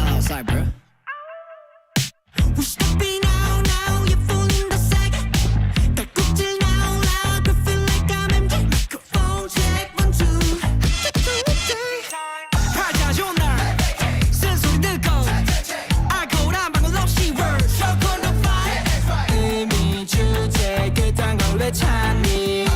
Oh, sorry, bro. We should be now, you're fooling the sag. 달꾹질 now, loud, I feel like I'm MJ. Microphone check, 1, 2. 가자 좋은 날, 쓴소리 듣고 알코올한 방울 없이 word, shock on the fire. 의미 주제 그딴 걸 왜 찾니?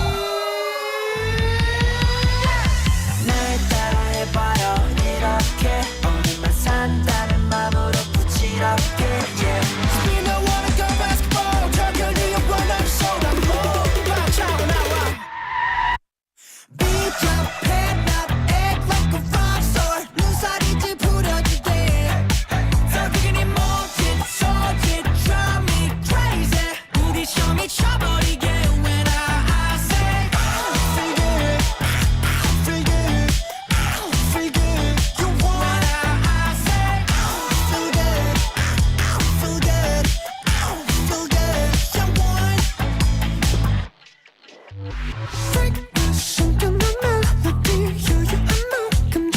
날 따라해봐요 이렇게 오늘만 산다는 맘으로 부질없게 yeah. Spin I wanna go basketball 결결이 원하는 쏟아 모두 차고 나와 Beat your head not act like a rock star 눈살이 찌푸려지게 설득이니 몸짓 소짓 drive me crazy 부딪혀 미쳐버리게 when I say feel good feel good feel good you want I say feel good feel good feel good you want Freak the 순간 넌 melody 유유한 녹음기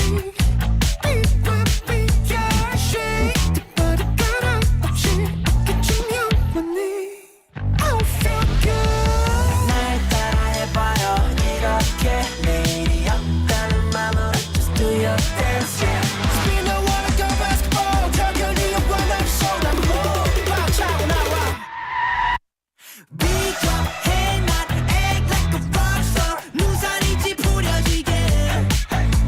Beat with me yeah shake 특별히 가람 없이 어깨춤 영원히 I feel good 날 따라해봐요 이렇게 내일이 없다는 맘으로 just do your dance yeah Spin I wanna go basketball 결결이 원하는 쏟아 모두 차고 나와 Beat your head not act like a rock star 눈살이 찌푸려지게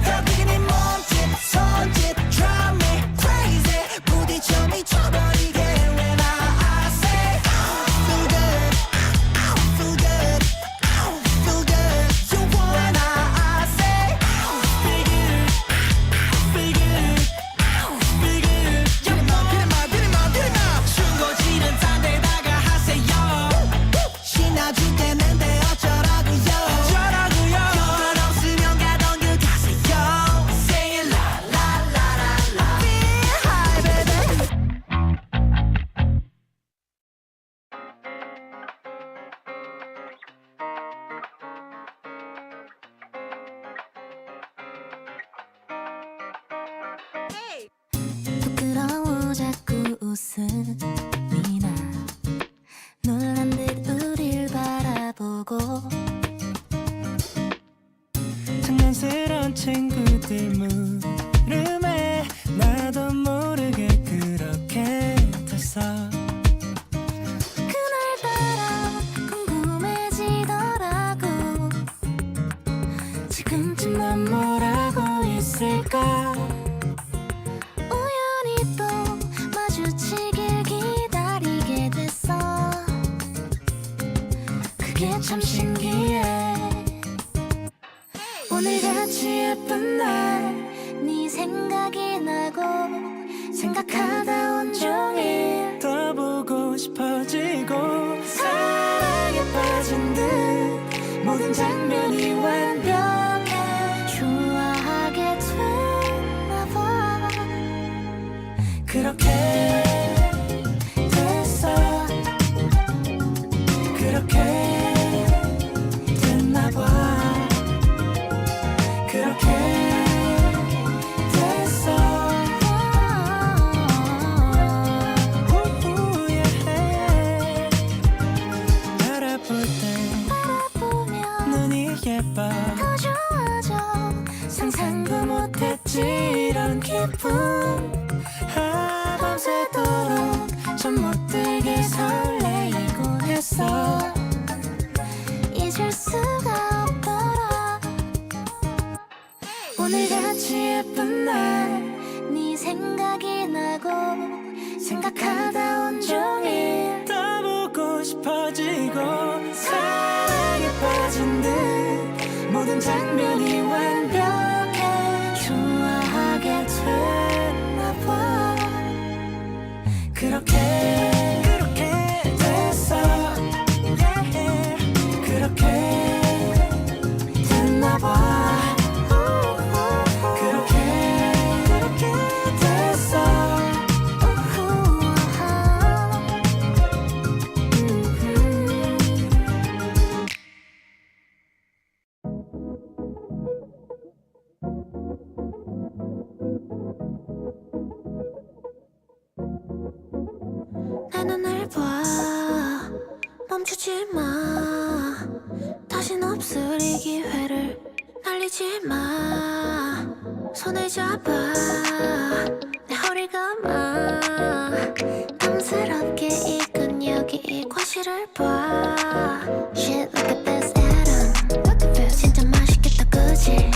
설득이니 몸짓 손짓 drive me crazy 부딪혀 미쳐버리게 when I say feel good feel good feel good you want when I say feel good feel good feel good 들이마 충고지는 딴 데다가 하세요 신나줄 때는데 어쩌라고요 욕은 없으면 가던 길 가세요 Say it la la la la la Feel high baby 부끄러워 자꾸 웃음이 나 놀란 듯 우릴 바라보고 장난스러운 친구들 물음에 나도 모르게 그렇게 됐어 그날따라 궁금해지더라고 지금쯤 난 뭘 하고 있을까 우연히 또 마주치길 기다리게 됐어 그게 참 신기해 오늘같이 예쁜 날 네 생각이 나고 생각하다 온종일 더 보고 싶어지고 사랑에 빠진 듯 모든 장면이 완벽해 좋아하게 됐나 봐 그렇게 됐어 그렇게 됐나 봐 그렇게 됐어 yeah. 바라볼 때 바라보면 눈이 예뻐 더 좋아져 상상도 못했지 이런 기분 밤새 내 눈을 봐 멈추지 마 다신 없을 이 기회를 날리지 마 손을 잡아 내 허리를 감아 탐스럽게 이 근육이 이 과실을 봐 Shit look at this Adam Look at this 진짜 맛있겠다 그지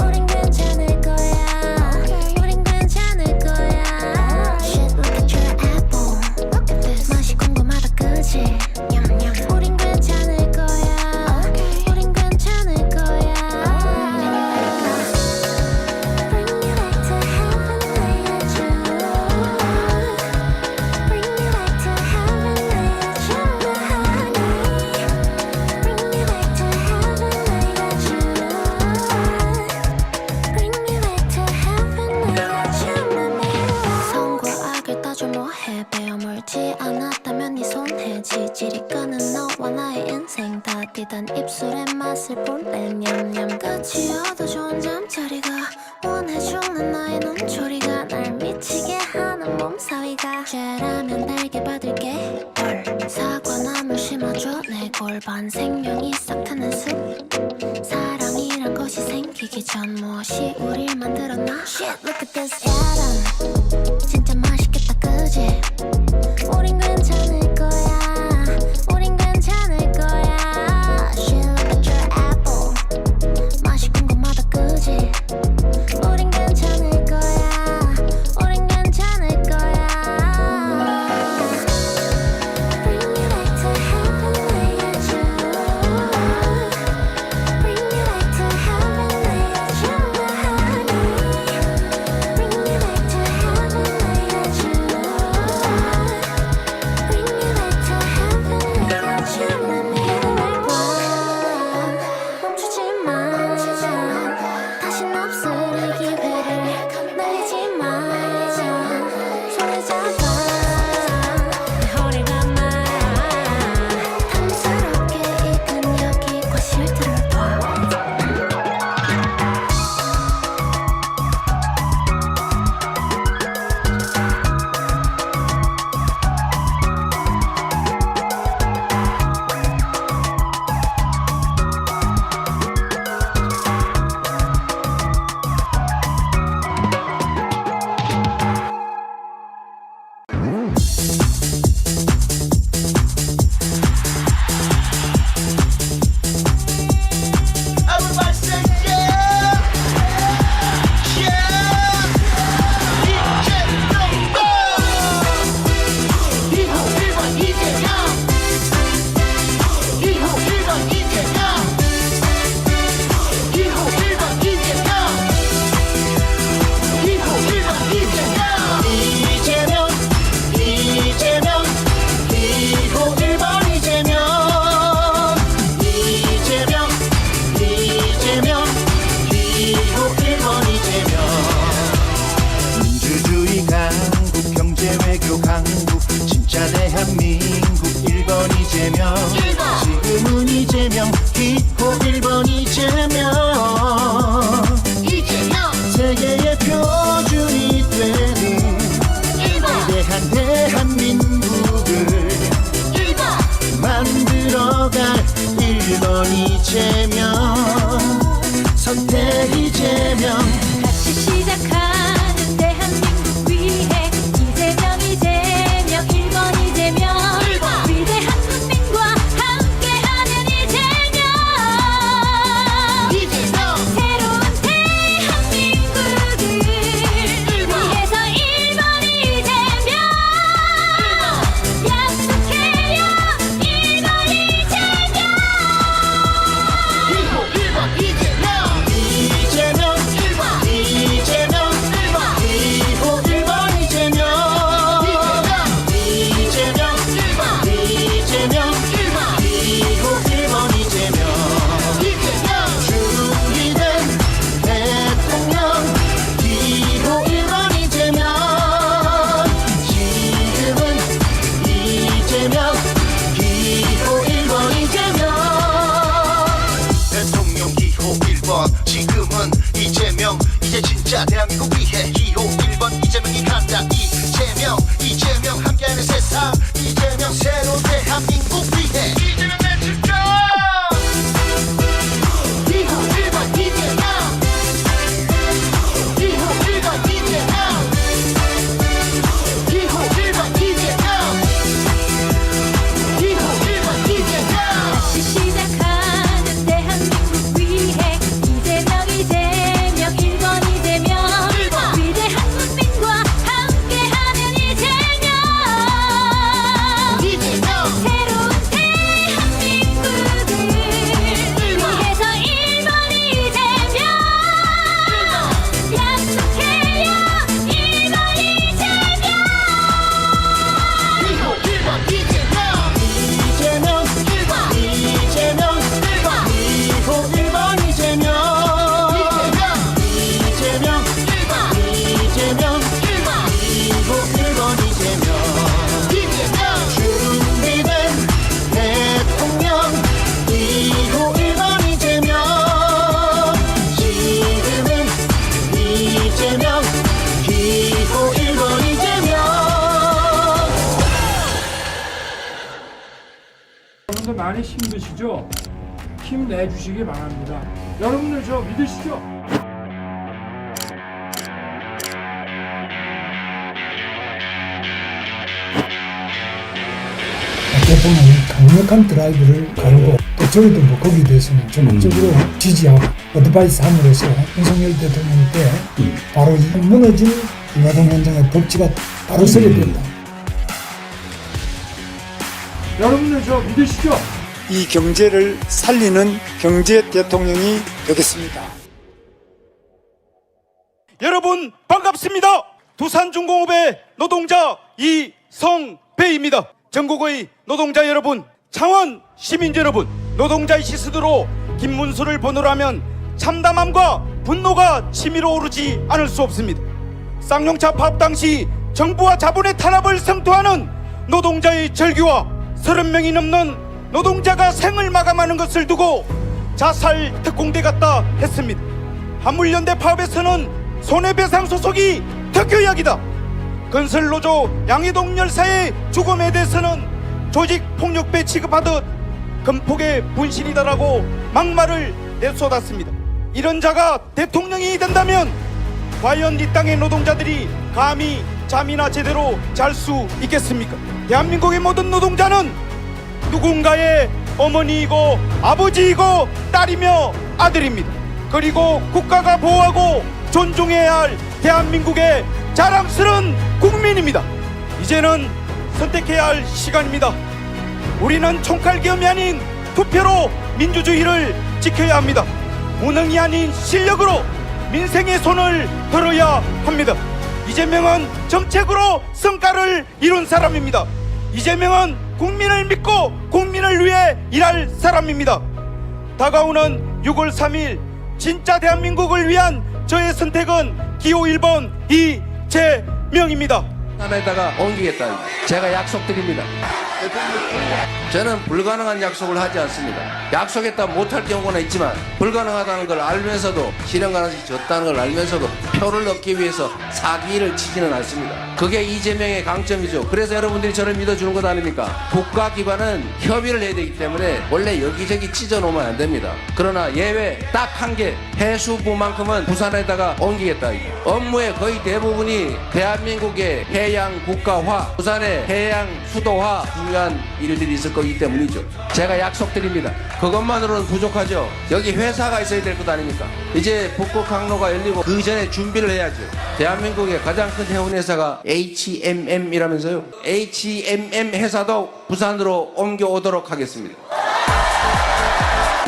우린 괜찮을 거야 우린 괜찮을 거야 Shit look at your apple Look at this 맛이 궁금하다 그지 우린 괜찮을 거야 우린 괜찮을 거야 Bring me back to heaven let you Bring me back to heaven let you honey Bring me back to heaven let you Bring me back to heaven let you mommy 선과 악을 따져 뭐해 베어물지 않았다면 네 손에 지질이 끄는 너와 나의 인생 다 뛰던 입술의 맛을 볼래 냠냠 끝이어도 좋은 잠자리가 원해 죽는 나의 눈초리가 날 미치게 하는 몸사위가 죄라면 달게 받을게 사과나물 심어줘 내 골반 생명이 싹 트는 숲 사랑이란 것이 생기기 전 무엇이 우릴 만들었나 Shit look at this Adam 진짜 맛있겠다 그지 우린 괜찮을 거야 우린 괜찮을 거야 Shit look at your apple 맛이 궁금하다 그지 우린 괜찮을 거야 우린 괜찮을 거야 Bring me back to heaven let you Bring me back to heaven let you honey Bring me back to heaven let you Bring me back to heaven let you mommy 멈추지 마 다신 없을 이 기회를 날리지 마 손을 잡아 내 허리를 감아 탐스럽게 익은 여기 과실들을 봐 많이 힘드시죠? 힘내주시기 바랍니다. 여러분들 저 믿으시죠? 대통령이 강력한 드라이브를 걸고 또 저희도 뭐 거기에 대해서는 적극적으로 지지하고 어드바이스 함으로써 윤석열 대통령 때 바로 이 무너진 이화동 현장의 법치가 바로 서게 된다. 여러분들 저 믿으시죠? 이 경제를 살리는 경제 대통령이 되겠습니다. 여러분 반갑습니다. 두산중공업의 노동자 이성배입니다. 전국의 노동자 여러분, 창원 시민 여러분, 노동자의 시스드로 김문수를 번호로 하면 참담함과 분노가 치밀어 오르지 않을 수 없습니다. 쌍용차 파업 당시 정부와 자본의 탄압을 성토하는 노동자의 절규와 30명이 넘는 노동자가 생을 마감하는 것을 두고 자살 특공대 같다 했습니다. 한물연대 파업에서는 손해배상 소속이 특효 이야기다. 건설노조 양희동 열사의 죽음에 대해서는 조직폭력배 취급하듯 금폭의 분신이다라고 막말을 내쏟았습니다. 이런 자가 대통령이 된다면 과연 이 땅의 노동자들이 감히 잠이나 제대로 잘 수 있겠습니까? 대한민국의 모든 노동자는 누군가의 어머니이고 아버지이고 딸이며 아들입니다. 그리고 국가가 보호하고 존중해야 할 대한민국의 자랑스러운 국민입니다. 이제는 선택해야 할 시간입니다. 우리는 총칼기염이 아닌 투표로 민주주의를 지켜야 합니다. 무능이 아닌 실력으로 민생의 손을 들어야 합니다. 이재명은 정책으로 성과를 이룬 사람입니다. 이재명은 국민을 믿고 국민을 위해 일할 사람입니다. 다가오는 6월 3일 진짜 대한민국을 위한 저의 선택은 기호 1번 이재명입니다. 하나에다가 옮기겠다. 제가 약속드립니다. 저는 불가능한 약속을 하지 않습니다. 약속했다 못할 경우는 있지만 불가능하다는 걸 알면서도 실현 가능성이 적다는 걸 알면서도 표를 얻기 위해서 사기를 치지는 않습니다. 그게 이재명의 강점이죠. 그래서 여러분들이 저를 믿어주는 것 아닙니까? 국가 기반은 협의를 해야 되기 때문에 원래 여기저기 찢어놓으면 안 됩니다. 그러나 예외 딱 한 개, 해수부만큼은 부산에다가 옮기겠다. 업무의 거의 대부분이 대한민국의 해양 국가화, 부산의 해양 수도화 중요한 일들이 있을 거기 때문이죠. 제가 약속드립니다. 그것만으로는 부족하죠. 여기 회사가 있어야 될 것 아닙니까? 이제 북극 항로가 열리고 그 전에 준비를 해야죠. 대한민국의 가장 큰 해운 회사가 HMM이라면서요. HMM 회사도 부산으로 옮겨오도록 하겠습니다.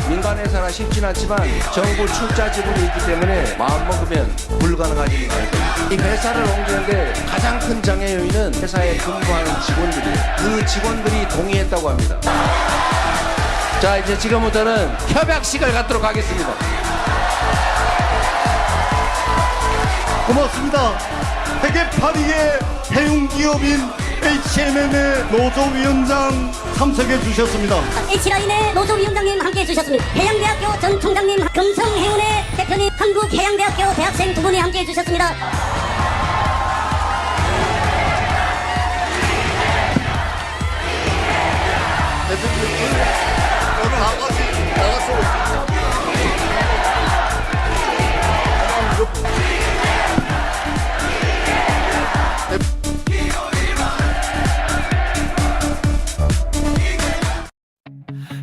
민간 회사나 쉽진 않지만 정부 출자 지분이 있기 때문에 마음먹으면 불가능하지는 않을 겁니다. 이 회사를 옮기는데 가장 큰 장애 요인은 회사에 근무하는 직원들이에요. 그 직원들이 동의했다고 합니다. 자, 이제 지금부터는 협약식을 갖도록 하겠습니다. 고맙습니다. 세계 8위의 해운기업인 HMM의 노조위원장 참석해 주셨습니다. H라인의 노조위원장님 함께해 주셨습니다. 해양대학교 전 총장님, 금성해운의 대표님, 한국해양대학교 대학생 두 분이 함께해 주셨습니다.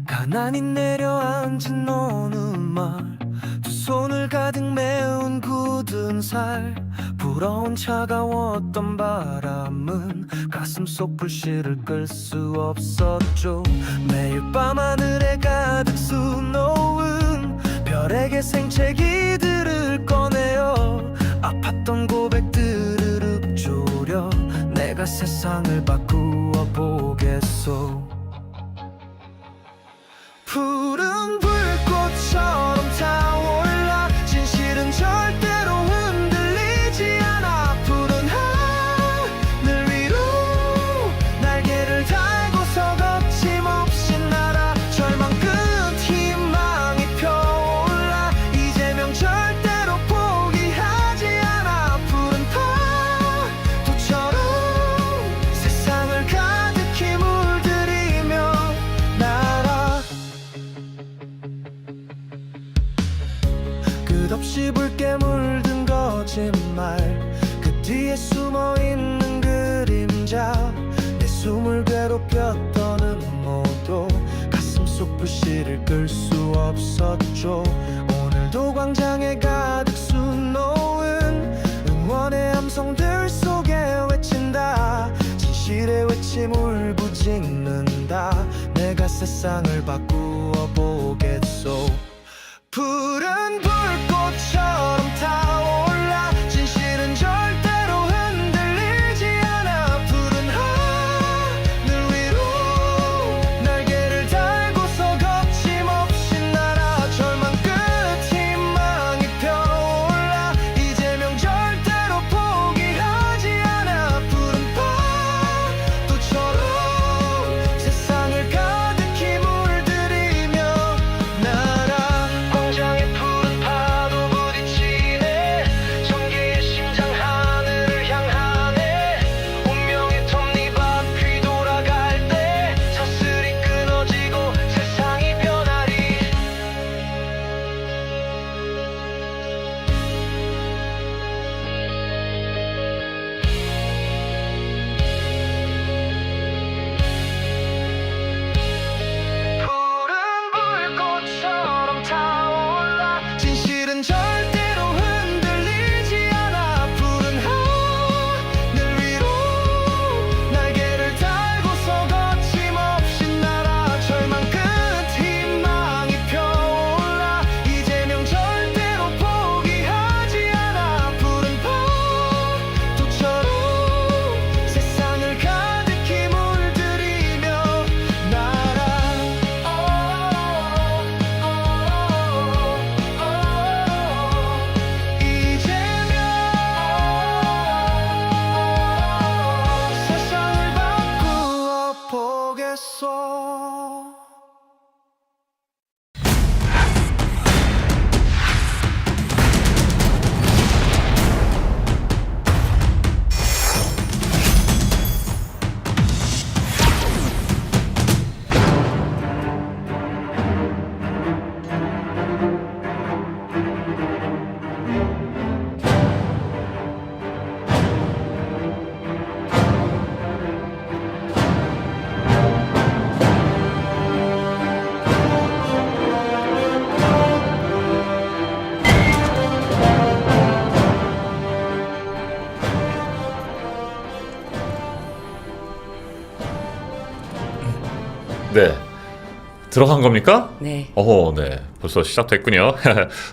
가난히 내려앉은 너는 말 두 손을 가득 메운 굳은 살 불어온 차가웠던 바람은 가슴속 불씨를 끌 수 없었죠. 매일 밤 하늘에 가득 수놓은 별에게 생채기들을 꺼내어 아팠던 고백들을 읊조려 내가 세상을 바꾸어 보겠소. 푸른 불꽃처럼 타올라 진실은 절대로 흔들리지 않아. 푸른 하늘 위로 날개를 달고서 거침없이 날아. 절망 끝 희망이 펴올라. 이재명 절대로 포기하지 않아. 푸른 파도처럼 세상을 가득히 물들이 있는 그림자 내 숨을 괴롭혔던 음모도 가슴 속 불씨를 끌 수 없었죠. 오늘도 광장에 가득 수놓은 응원의 함성들 속에 외친다. 진실의 외침 울부짖는다. 내가 세상을 바꾸어 보겠소. 푸른 불꽃처럼 타올라 진실은 절대로 흔들리지 않아. 푸른 하늘 위로 날개를 달고서 거침없이 날아. 절망 끝 희망이 펴올라 이재명 절대로 포기하지 않아. 푸른 파도처럼 세상을 가득히 물들이며 날아. 광장에 푸른 파도 부딪히네. 전기의 심장 하늘을 향하네. 운명의 톱니바퀴 돌아갈 때 사슬이 끊어지고 세상이 변하리. 푸른 불꽃처럼 타올라 진실은 절대로 흔들리지 않아. 푸른 하늘 위로 날개를 달고서 거침없이 날아. 절망 끝 희망이 펴올라 이재명 절대로 포기하지 않아. 푸른 파도처럼 세상을 가득히 물들이며 날아. 이재명 세상을 바꾸어 보겠소. 네. 들어간 겁니까? 네. 네. 벌써 시작됐군요.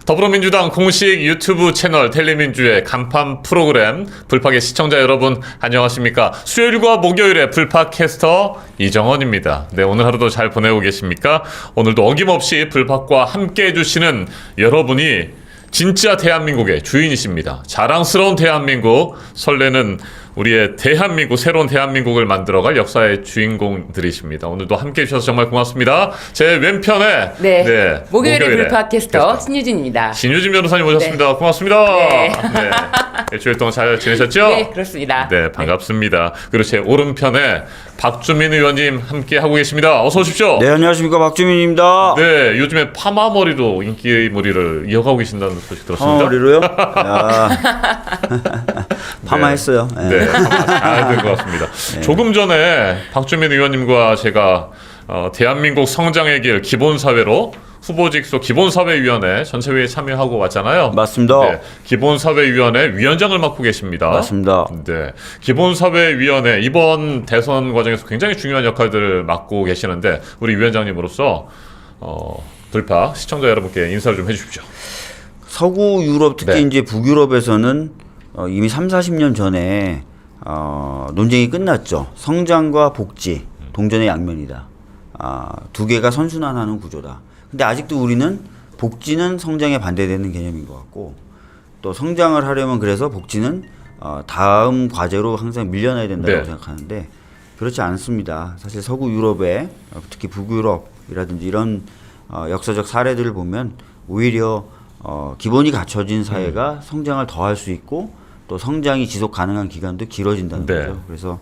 더불어민주당 공식 유튜브 채널 텔레민주의 간판 프로그램 불팍의 시청자 여러분 안녕하십니까? 수요일과 목요일에 불팍 캐스터 이정헌입니다. 네, 오늘 하루도 잘 보내고 계십니까? 오늘도 어김없이 불팍과 함께 해주시는 여러분이 진짜 대한민국의 주인이십니다. 자랑스러운 대한민국, 설레는 우리의 대한민국, 새로운 대한민국을 만들어갈 역사의 주인공들이십니다. 오늘도 함께 해주셔서 정말 고맙습니다. 제 왼편에 네. 목요일에 불팍 캐스터 신유진입니다. 신유진 변호사님 오셨습니다. 네. 고맙습니다. 네. 네. 일주일 동안 잘 지내셨죠? 네, 그렇습니다. 네, 반갑습니다. 그리고 제 오른편에 박주민 의원님 함께 하고 계십니다. 어서 오십시오. 네, 안녕하십니까. 박주민입니다. 네, 요즘에 파마머리로 인기머리를 이어가고 계신다는 소식 들었습니다. 파마머리로요? 파마했어요. 네, 잘 된 것 같습니다. 네. 조금 전에 박주민 의원님과 제가 대한민국 성장의 길 기본사회로 후보직소 기본사회위원회 전체회의에 참여하고 왔잖아요. 맞습니다. 네, 기본사회위원회 위원장을 맡고 계십니다. 맞습니다. 네, 기본사회위원회 이번 대선 과정에서 굉장히 중요한 역할들을 맡고 계시는데 우리 위원장님으로서 불팍 시청자 여러분께 인사를 좀 해주십시오. 서구 유럽 특히 네. 이제 북유럽에서는 이미 30-40년 전에 논쟁이 끝났죠. 성장과 복지 동전의 양면이다. 두 개가 선순환하는 구조다. 근데 아직도 우리는 복지는 성장에 반대되는 개념인 것 같고 또 성장을 하려면 그래서 복지는 다음 과제로 항상 밀려나야 된다고 생각하는데 그렇지 않습니다. 사실 서구 유럽에 특히 북유럽이라든지 이런 역사적 사례들을 보면 오히려 기본이 갖춰진 사회가 성장을 더할 수 있고 또 성장이 지속 가능한 기간도 길어진다는 거죠. 그래서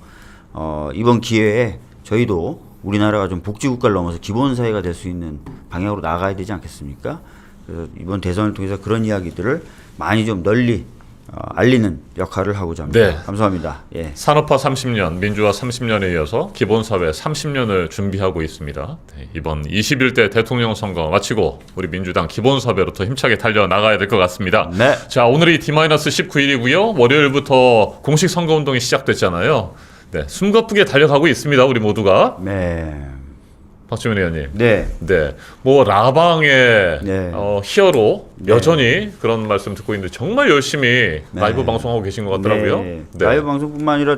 이번 기회에 저희도 우리나라가 좀 복지국가를 넘어서 기본사회가 될 수 있는 방향으로 나가야 되지 않겠습니까? 그래서 이번 대선을 통해서 그런 이야기들을 많이 좀 널리 알리는 역할을 하고자 합니다. 네. 감사합니다. 예. 산업화 30년, 민주화 30년에 이어서 기본사회 30년을 준비하고 있습니다. 네, 이번 21대 대통령 선거 마치고 우리 민주당 기본사회로 더 힘차게 달려나가야 될 것 같습니다. 네. 자, 오늘이 D-19일이고요. 월요일부터 공식 선거운동이 시작됐잖아요. 네, 숨가쁘게 달려가고 있습니다. 우리 모두가. 네. 박주민 의원님. 네. 네. 뭐 라방의 네. 히어로 네. 여전히 그런 말씀 듣고 있는데 정말 열심히 라이브 방송하고 계신 것 같더라고요. 네. 라이브 방송뿐만 아니라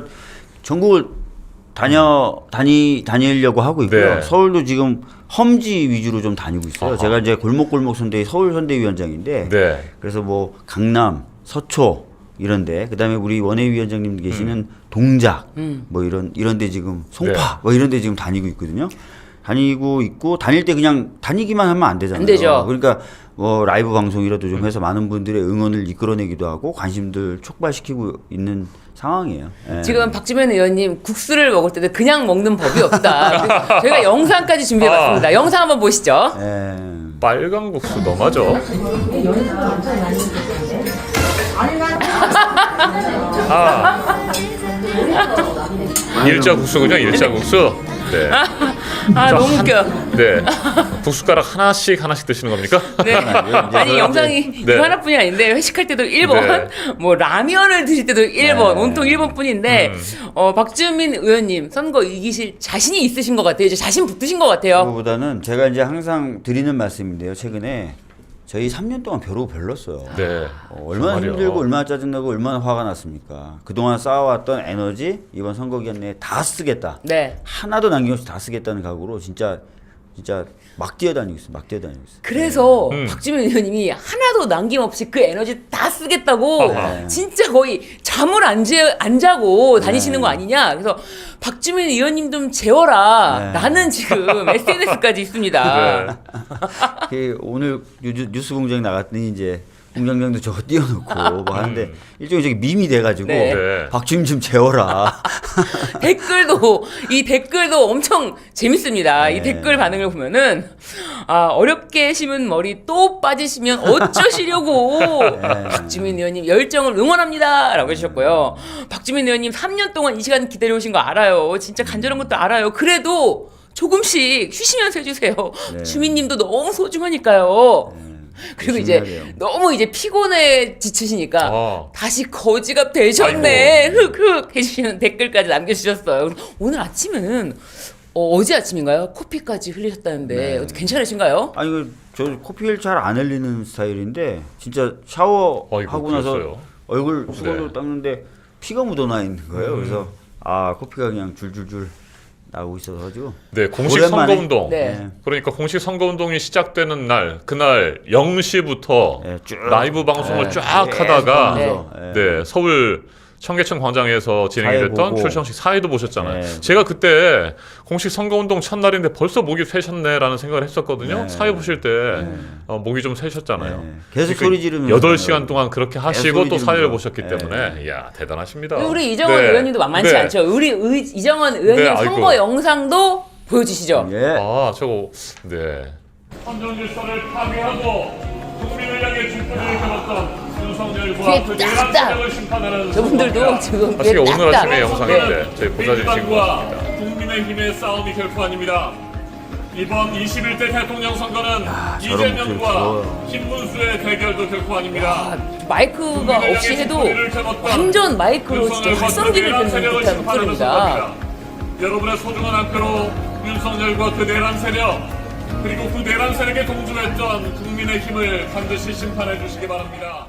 전국을 다니려고 하고 있고요. 네. 서울도 지금 험지 위주로 좀 다니고 있어요. 아하. 제가 이제 골목골목 선대위 서울 선대위원장인데 네. 그래서 뭐 강남, 서초 이런데 그다음에 우리 원외위원장님 계시는 동작 뭐 이런데 지금 송파 네. 뭐 이런데 지금 다니고 있거든요. 다니고 있고 다닐 때 그냥 다니기만 하면 안 되잖아요. 안 되죠. 그러니까 뭐 라이브 방송이라도 좀 해서 많은 분들의 응원을 이끌어내기도 하고 관심들 촉발시키고 있는 상황이에요. 예. 지금 박주민 의원님 국수를 먹을 때도 그냥 먹는 법이 없다. 저희가 영상까지 준비해봤습니다. 영상 한번 보시죠. 예. 빨간 국수 너무하죠? 일자 국수 그죠? 일자 국수. 네. 너무 웃겨. 네. 국숟가락 하나씩 드시는 겁니까? 네. 아니 영상이 네. 이거 하나뿐이 아닌데 회식할 때도 1번, 네. 뭐 라면을 드실 때도 1번, 네. 온통 1번뿐인데 박주민 의원님 선거 이기실 자신이 있으신 것 같아요. 이제 자신 붙으신 것 같아요. 그거보다는 제가 이제 항상 드리는 말씀인데요. 최근에 저희 3년 동안 벼르고 별렀어요. 네. 얼마나 정말요. 힘들고 얼마나 짜증나고 얼마나 화가 났습니까. 그동안 쌓아왔던 에너지 이번 선거 기간 내에 다 쓰겠다. 네. 하나도 남김없이 다 쓰겠다는 각오로 진짜 막 뛰어다니고 있어요. 그래서 박주민 의원님이 하나도 남김없이 그 에너지 다 쓰겠다고 아하. 진짜 거의 잠을 안 자고 다니시는 거 아니냐. 그래서 박주민 의원님 좀 재워라. 네. 라는 지금 SNS까지 있습니다. 네. 오늘 뉴스 공장 나갔더니 이제 공장장도 저거 띄워놓고 뭐 하는데 일종의 저기 밈이 돼가지고 네. 네. 박주민 좀 재워라. 이 댓글도 엄청 재밌습니다. 네. 이 댓글 반응을 보면은 어렵게 심은 머리 또 빠지시면 어쩌시려고 박주민 의원님 열정을 응원합니다라고 해주셨고요. 박주민 의원님 3년 동안 이 시간 기다려오신 거 알아요. 진짜 간절한 것도 알아요. 그래도 조금씩 쉬시면서 해주세요. 네. 주민님도 너무 소중하니까요. 그리고 이제 조심해야 돼요. 너무 이제 피곤해 지치시니까 다시 거지가 되셨네. 아이고. 흑흑 해주시는 댓글까지 남겨주셨어요. 오늘 아침은 어제 아침인가요? 코피까지 흘리셨다는데 네. 괜찮으신가요? 아니 저 코피를 잘 안 흘리는 스타일인데 진짜 샤워하고 나서 그랬어요? 얼굴 수건으로 네. 닦는데 피가 묻어나 있는 거예요. 그래서 코피가 그냥 줄줄줄 나오고 있어가지고 네, 공식 오랜만에, 선거운동. 네. 그러니까 공식 선거운동이 시작되는 날, 그날 0시부터 네, 쭉. 라이브 방송을 네, 쫙 계속 하다가 하면서, 네, 서울 청계천 광장에서 진행이 사회 됐던 보고. 출정식 사회도 보셨잖아요. 네. 제가 그때 공식 선거운동 첫날인데 벌써 목이 쇠셨네라는 생각을 했었거든요. 네. 사회 보실 때 목이 좀 쇠셨잖아요. 네. 계속 소리 지르면서 8시간 동안 그렇게 하시고 소리 또 사회를 지르면서. 보셨기 네. 때문에 이야 대단하십니다. 우리 이정원 네. 의원님도 만만치 네. 않죠. 우리 이정원 의원님 네, 아이고. 선거 영상도 보여주시죠. 예. 저거 네. 헌정 질서를 파괴하고 국민을 향해 줄거리를 걸었던 윤석열과 귀에 그 딱딱. 내란 심판하는 저분들도 지금 사실 오늘 딱딱. 아침에 영상인데 저희 보좌진 친구 민주당과 같습니다. 국민의힘의 싸움이 결코 아닙니다. 이번 21대 대통령 선거는 저런 목소리 이재명과 좋아요. 김문수의 대결도 결코 아닙니다. 마이크가 없이 해도 완전 마이크로 진짜 확성기를 듣는 듯한 목소리입니다. 여러분의 소중한 한 표로 윤석열과 그 내란 세력 그리고 그 내란 세력에 동조했던 국민의힘을 반드시 심판해 주시기 바랍니다.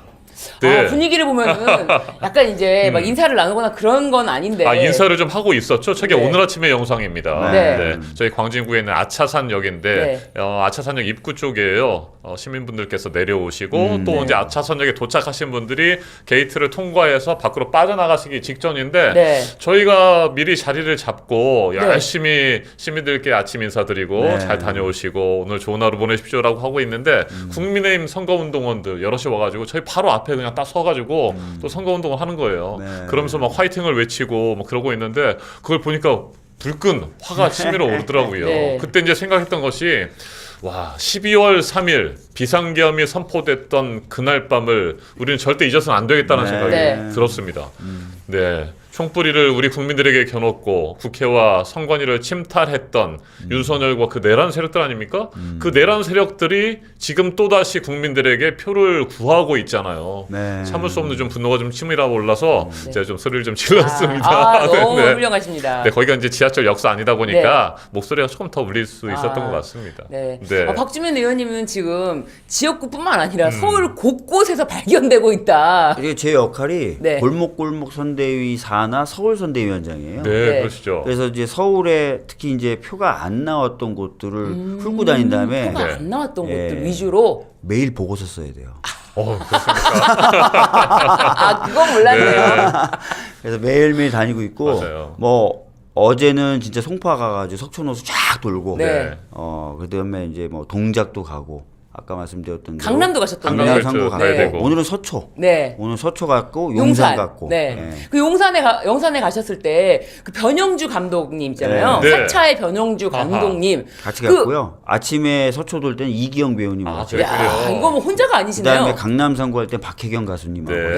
네. 분위기를 보면은 약간 이제 막 인사를 나누거나 그런 건 아닌데. 인사를 좀 하고 있었죠. 저게 네. 오늘 아침의 영상입니다. 네. 저희 광진구에 있는 아차산역인데 아차산역 입구 쪽이에요. 시민분들께서 내려오시고 또 이제 아차산역에 도착하신 분들이 게이트를 통과해서 밖으로 빠져나가시기 직전인데 네. 저희가 미리 자리를 잡고 열심히 시민들께 아침 인사드리고 네. 잘 다녀오시고 오늘 좋은 하루 보내십시오라고 하고 있는데 국민의힘 선거운동원들 여럿이 와가지고 저희 바로 앞에 그냥 딱 서가지고 또 선거운동을 하는 거예요. 네. 그러면서 막 화이팅을 외치고 막 그러고 있는데 그걸 보니까 불끈 화가 치밀어 오르더라고요. 네. 그때 이제 생각했던 것이 와 12월 3일 비상계엄이 선포됐던 그날 밤을 우리는 절대 잊어서는 안 되겠다는 네. 생각이 네. 들었습니다. 네. 총뿌리를 우리 국민들에게 겨눴고 국회와 선관위를 침탈했던 윤석열과 그 내란 세력들 아닙니까? 그 내란 세력들이 지금 또다시 국민들에게 표를 구하고 있잖아요. 네. 참을 수 없는 좀 분노가 좀 치밀어 올라서 제가 좀 소리를 좀 질렀습니다. 너무 네. 훌륭하십니다. 네, 거기가 이제 지하철 역사 아니다 보니까 목소리가 조금 더 울릴 수 있었던 것 같습니다. 네. 네. 박주민 의원님은 지금 지역구뿐만 아니라 서울 곳곳에서 발견되고 있다. 이게 제 역할이 네. 골목골목 선대위 산하 서울 선대위원장이에요. 네, 네. 그러시죠. 그래서 이제 서울에 특히 이제 표가 안 나왔던 곳들을 훑고 다닌 다음에 표가 네. 안 나왔던 예. 곳들 위주로. 매일 보고서 써야 돼요. 그렇습니까? 그건 몰랐네요. 그래서 매일매일 다니고 있고 맞아요. 뭐 어제는 진짜 송파 가가지고 석촌호수 쫙 돌고 네. 그다음에 이제 뭐 동작도 가고 아까 말씀드렸던 대로 강남도 가셨던데. 강남 상구 가야 가고 되고. 오늘은 서초 네. 오늘 서초 갔고 용산 갔고 네. 예. 그 용산에 가셨을 때 그 변영주 감독님 있잖아요. 네. 사차의 변영주 감독님. 같이 그- 갔고요. 아침에 서초 돌 때는 이기영 배우님 아, 왔어요. 그래요? 야, 이거 뭐 혼자가 아니시네요. 그다음에 강남 상구 할 때 박혜경 가수님하고 네.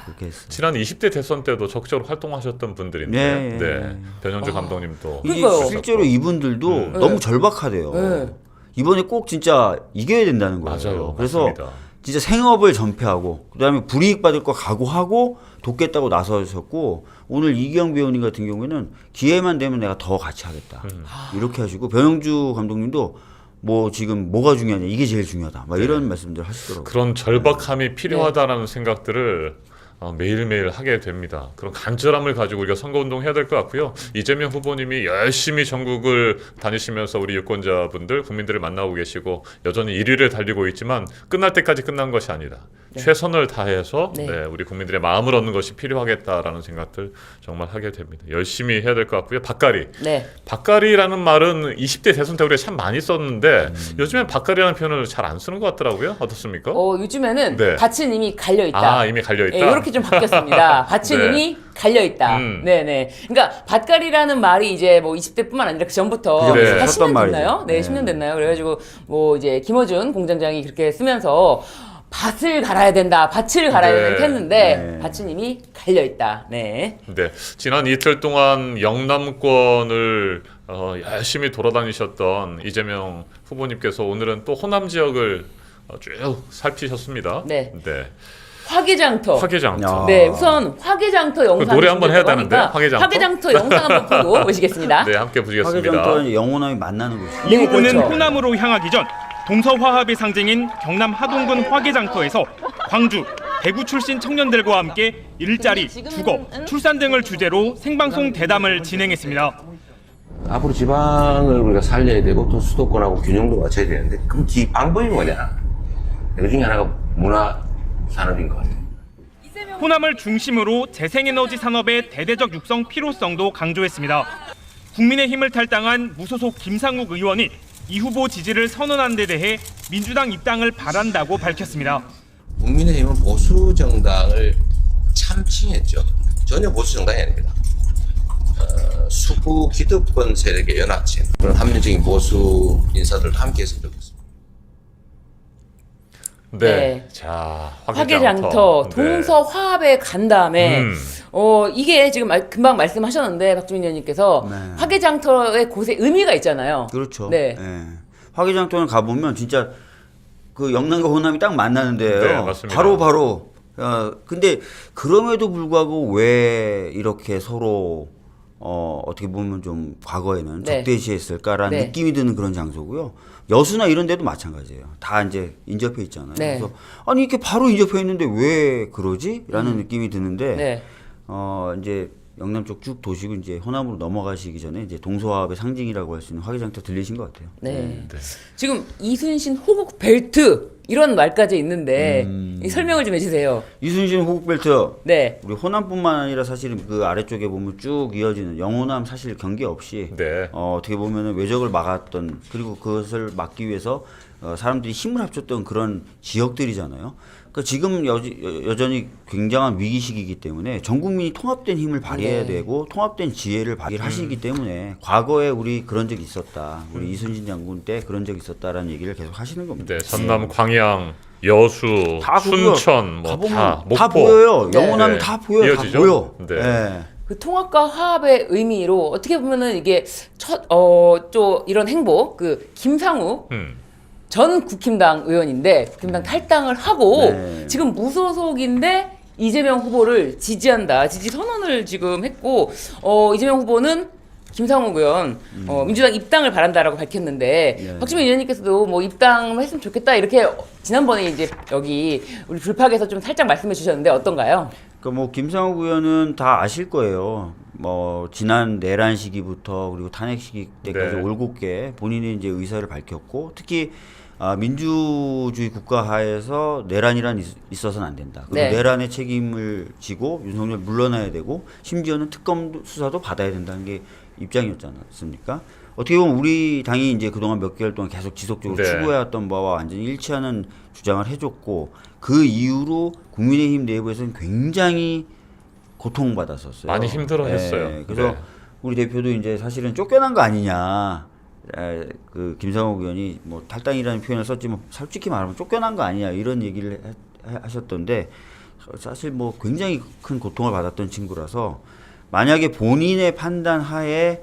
그렇게 했어요. 지난 20대 대선 때도 적극적으로 활동하셨던 분들인데, 네. 네. 변현주 감독님도 그러니까요. 이게 실제로 이분들도 너무 절박하대요. 네. 이번에 꼭 진짜 이겨야 된다는 거예요. 맞아요. 그래서 맞습니다. 진짜 생업을 전폐하고 그다음에 불이익 받을 거 각오하고 돕겠다고 나서셨고 오늘 이기영 배우님 같은 경우에는 기회만 되면 내가 더 같이 하겠다 이렇게 하시고 변영주 감독님도 뭐 지금 뭐가 중요하냐 이게 제일 중요하다 막 이런 말씀들 하시더라고요. 그런 절박함이 필요하다라는 생각들을 매일매일 하게 됩니다. 그런 간절함을 가지고 우리가 선거운동 해야 될 것 같고요. 이재명 후보님이 열심히 전국을 다니시면서 우리 유권자분들, 국민들을 만나고 계시고 여전히 1위를 달리고 있지만 끝날 때까지 끝난 것이 아니다. 최선을 다해서 네. 우리 국민들의 마음을 얻는 것이 필요하겠다라는 생각들 정말 하게 됩니다. 열심히 해야 될 것 같고요. 밥가리. 네. 밥가리라는 말은 20대 대선 때 우리가 참 많이 썼는데 요즘엔 밥가리라는 표현을 잘 안 쓰는 것 같더라고요. 어떻습니까? 요즘에는 네. 밭은 이미 갈려있다. 이미 갈려있다? 이렇게 좀 바뀌었습니다. 밭은 네. 이미 갈려있다. 네네. 그러니까 밭갈이라는 말이 이제 뭐 20대뿐만 아니라 그 전부터 그 전부터 한 썼던 10년 말이죠. 됐나요? 네, 네. 10년 됐나요? 그래가지고 뭐 이제 김어준 공장장이 그렇게 쓰면서 밭을 갈아야 된다, 밭을 갈아야 네. 된다 했는데 네. 밭은 이미 갈려있다. 네. 네, 지난 이틀 동안 영남권을 열심히 돌아다니셨던 이재명 후보님께서 오늘은 또 호남 지역을 쭉 살피셨습니다. 네. 네. 화개장터. 야. 네, 우선 화개장터 영상 노래 한번 해야 되는데, 화개장터? 영상 한번 보고 모시겠습니다. 네, 함께 보시겠습니다. 화개장터는 영호남이 만나는 곳이죠. 네, 후보는 그렇죠. 호남으로 향하기 전 동서화합의 상징인 경남 하동군 화개장터에서 광주, 대구 출신 청년들과 함께 일자리, 주거, 출산 등을 주제로 생방송 대담을 진행했습니다. 앞으로 지방을 우리가 살려야 되고 또 수도권하고 균형도 맞춰야 되는데 그럼 방법이 뭐냐? 그 중에 하나가 문화 산업인 것 같아요. 호남을 중심으로 재생에너지 산업의 대대적 육성 필요성도 강조했습니다. 국민의힘을 탈당한 무소속 김상욱 의원이 이 후보 지지를 선언한 데 대해 민주당 입당을 바란다고 밝혔습니다. 국민의힘은 보수 정당을 참칭했죠. 전혀 보수 정당이 아닙니다. 수구 기득권 세력의 연합체 그런 합리적인 보수 인사들도 함께 했으면 좋겠습니다. 네. 네. 자, 화개장터 네. 동서화합에 간 다음에 이게 지금 금방 말씀하셨는데 박주민 의원님께서 네. 화개장터의 곳에 의미가 있잖아요. 그렇죠. 네. 예. 화개장터는 가보면 진짜 그 영남과 호남이 딱 만나는 데예요. 네, 맞습니다. 바로. 근데 그럼에도 불구하고 왜 이렇게 서로 어떻게 보면 좀 과거에는 네. 적대시했을까라는 네. 느낌이 드는 그런 장소고요. 여수나 이런 데도 마찬가지예요. 다 이제 인접해 있잖아요. 네. 그래서 아니 이렇게 바로 인접해 있는데 왜 그러지? 라는 느낌이 드는데 네. 이제 영남 쪽 쭉 도시고 이제 호남으로 넘어가시기 전에 이제 동서화합의 상징이라고 할 수 있는 화개장터 들리신 것 같아요. 네. 지금 이순신 호국 벨트 이런 말까지 있는데 이 설명을 좀 해주세요. 이순신 호국벨트. 네. 우리 호남뿐만 아니라 사실은 그 아래쪽에 보면 쭉 이어지는 영호남 사실 경계 없이 네. 어떻게 보면은 외적을 막았던 그리고 그것을 막기 위해서 사람들이 힘을 합쳤던 그런 지역들이잖아요. 그러니까 지금 여전히 굉장한 위기 시기이기 때문에 전 국민이 통합된 힘을 발휘해야 되고 통합된 지혜를 발휘하시기 때문에 과거에 우리 그런 적이 있었다. 우리 이순신 장군 때 그런 적이 있었다라는 얘기를 계속 하시는 겁니다. 네, 전남 광양, 여수, 순천, 뭐 다 목포 다 보여요. 영원하면 다 보여요. 이어지죠? 다 보여. 네. 네. 그 통합과 화합의 의미로 어떻게 보면은 이게 또 이런 행보 그 김상욱 전 국힘당 의원인데 국힘당 탈당을 하고 네. 지금 무소속인데 이재명 후보를 지지한다. 지지 선언을 지금 했고 이재명 후보는 김상욱 의원 민주당 입당을 바란다라고 밝혔는데 네. 박주민 의원님께서도 뭐 입당했으면 좋겠다 이렇게 지난번에 이제 여기 우리 불팍에서 좀 살짝 말씀해 주셨는데 어떤가요? 그러니까 뭐 김상욱 의원은 다 아실 거예요. 뭐 지난 내란 시기부터 그리고 탄핵 시기 때까지 네. 올곧게 본인의 이제 의사를 밝혔고 특히 민주주의 국가 하에서 내란이란 있어서는 안 된다. 그리고 네. 내란의 책임을 지고 윤석열 물러나야 되고 심지어는 특검 수사도 받아야 된다는 게 입장이었지 않습니까? 어떻게 보면 우리 당이 이제 그동안 몇 개월 동안 계속 지속적으로 네. 추구해왔던 바와 완전히 일치하는 주장을 해줬고 그 이후로 국민의힘 내부에서는 굉장히 고통받았었어요. 많이 힘들어했어요. 네. 그래서 네. 우리 대표도 이제 사실은 쫓겨난 거 아니냐. 그 김상욱 의원이 뭐 탈당이라는 표현을 썼지만 솔직히 말하면 쫓겨난 거 아니냐 이런 얘기를 하셨던데 사실 뭐 굉장히 큰 고통을 받았던 친구라서 만약에 본인의 판단 하에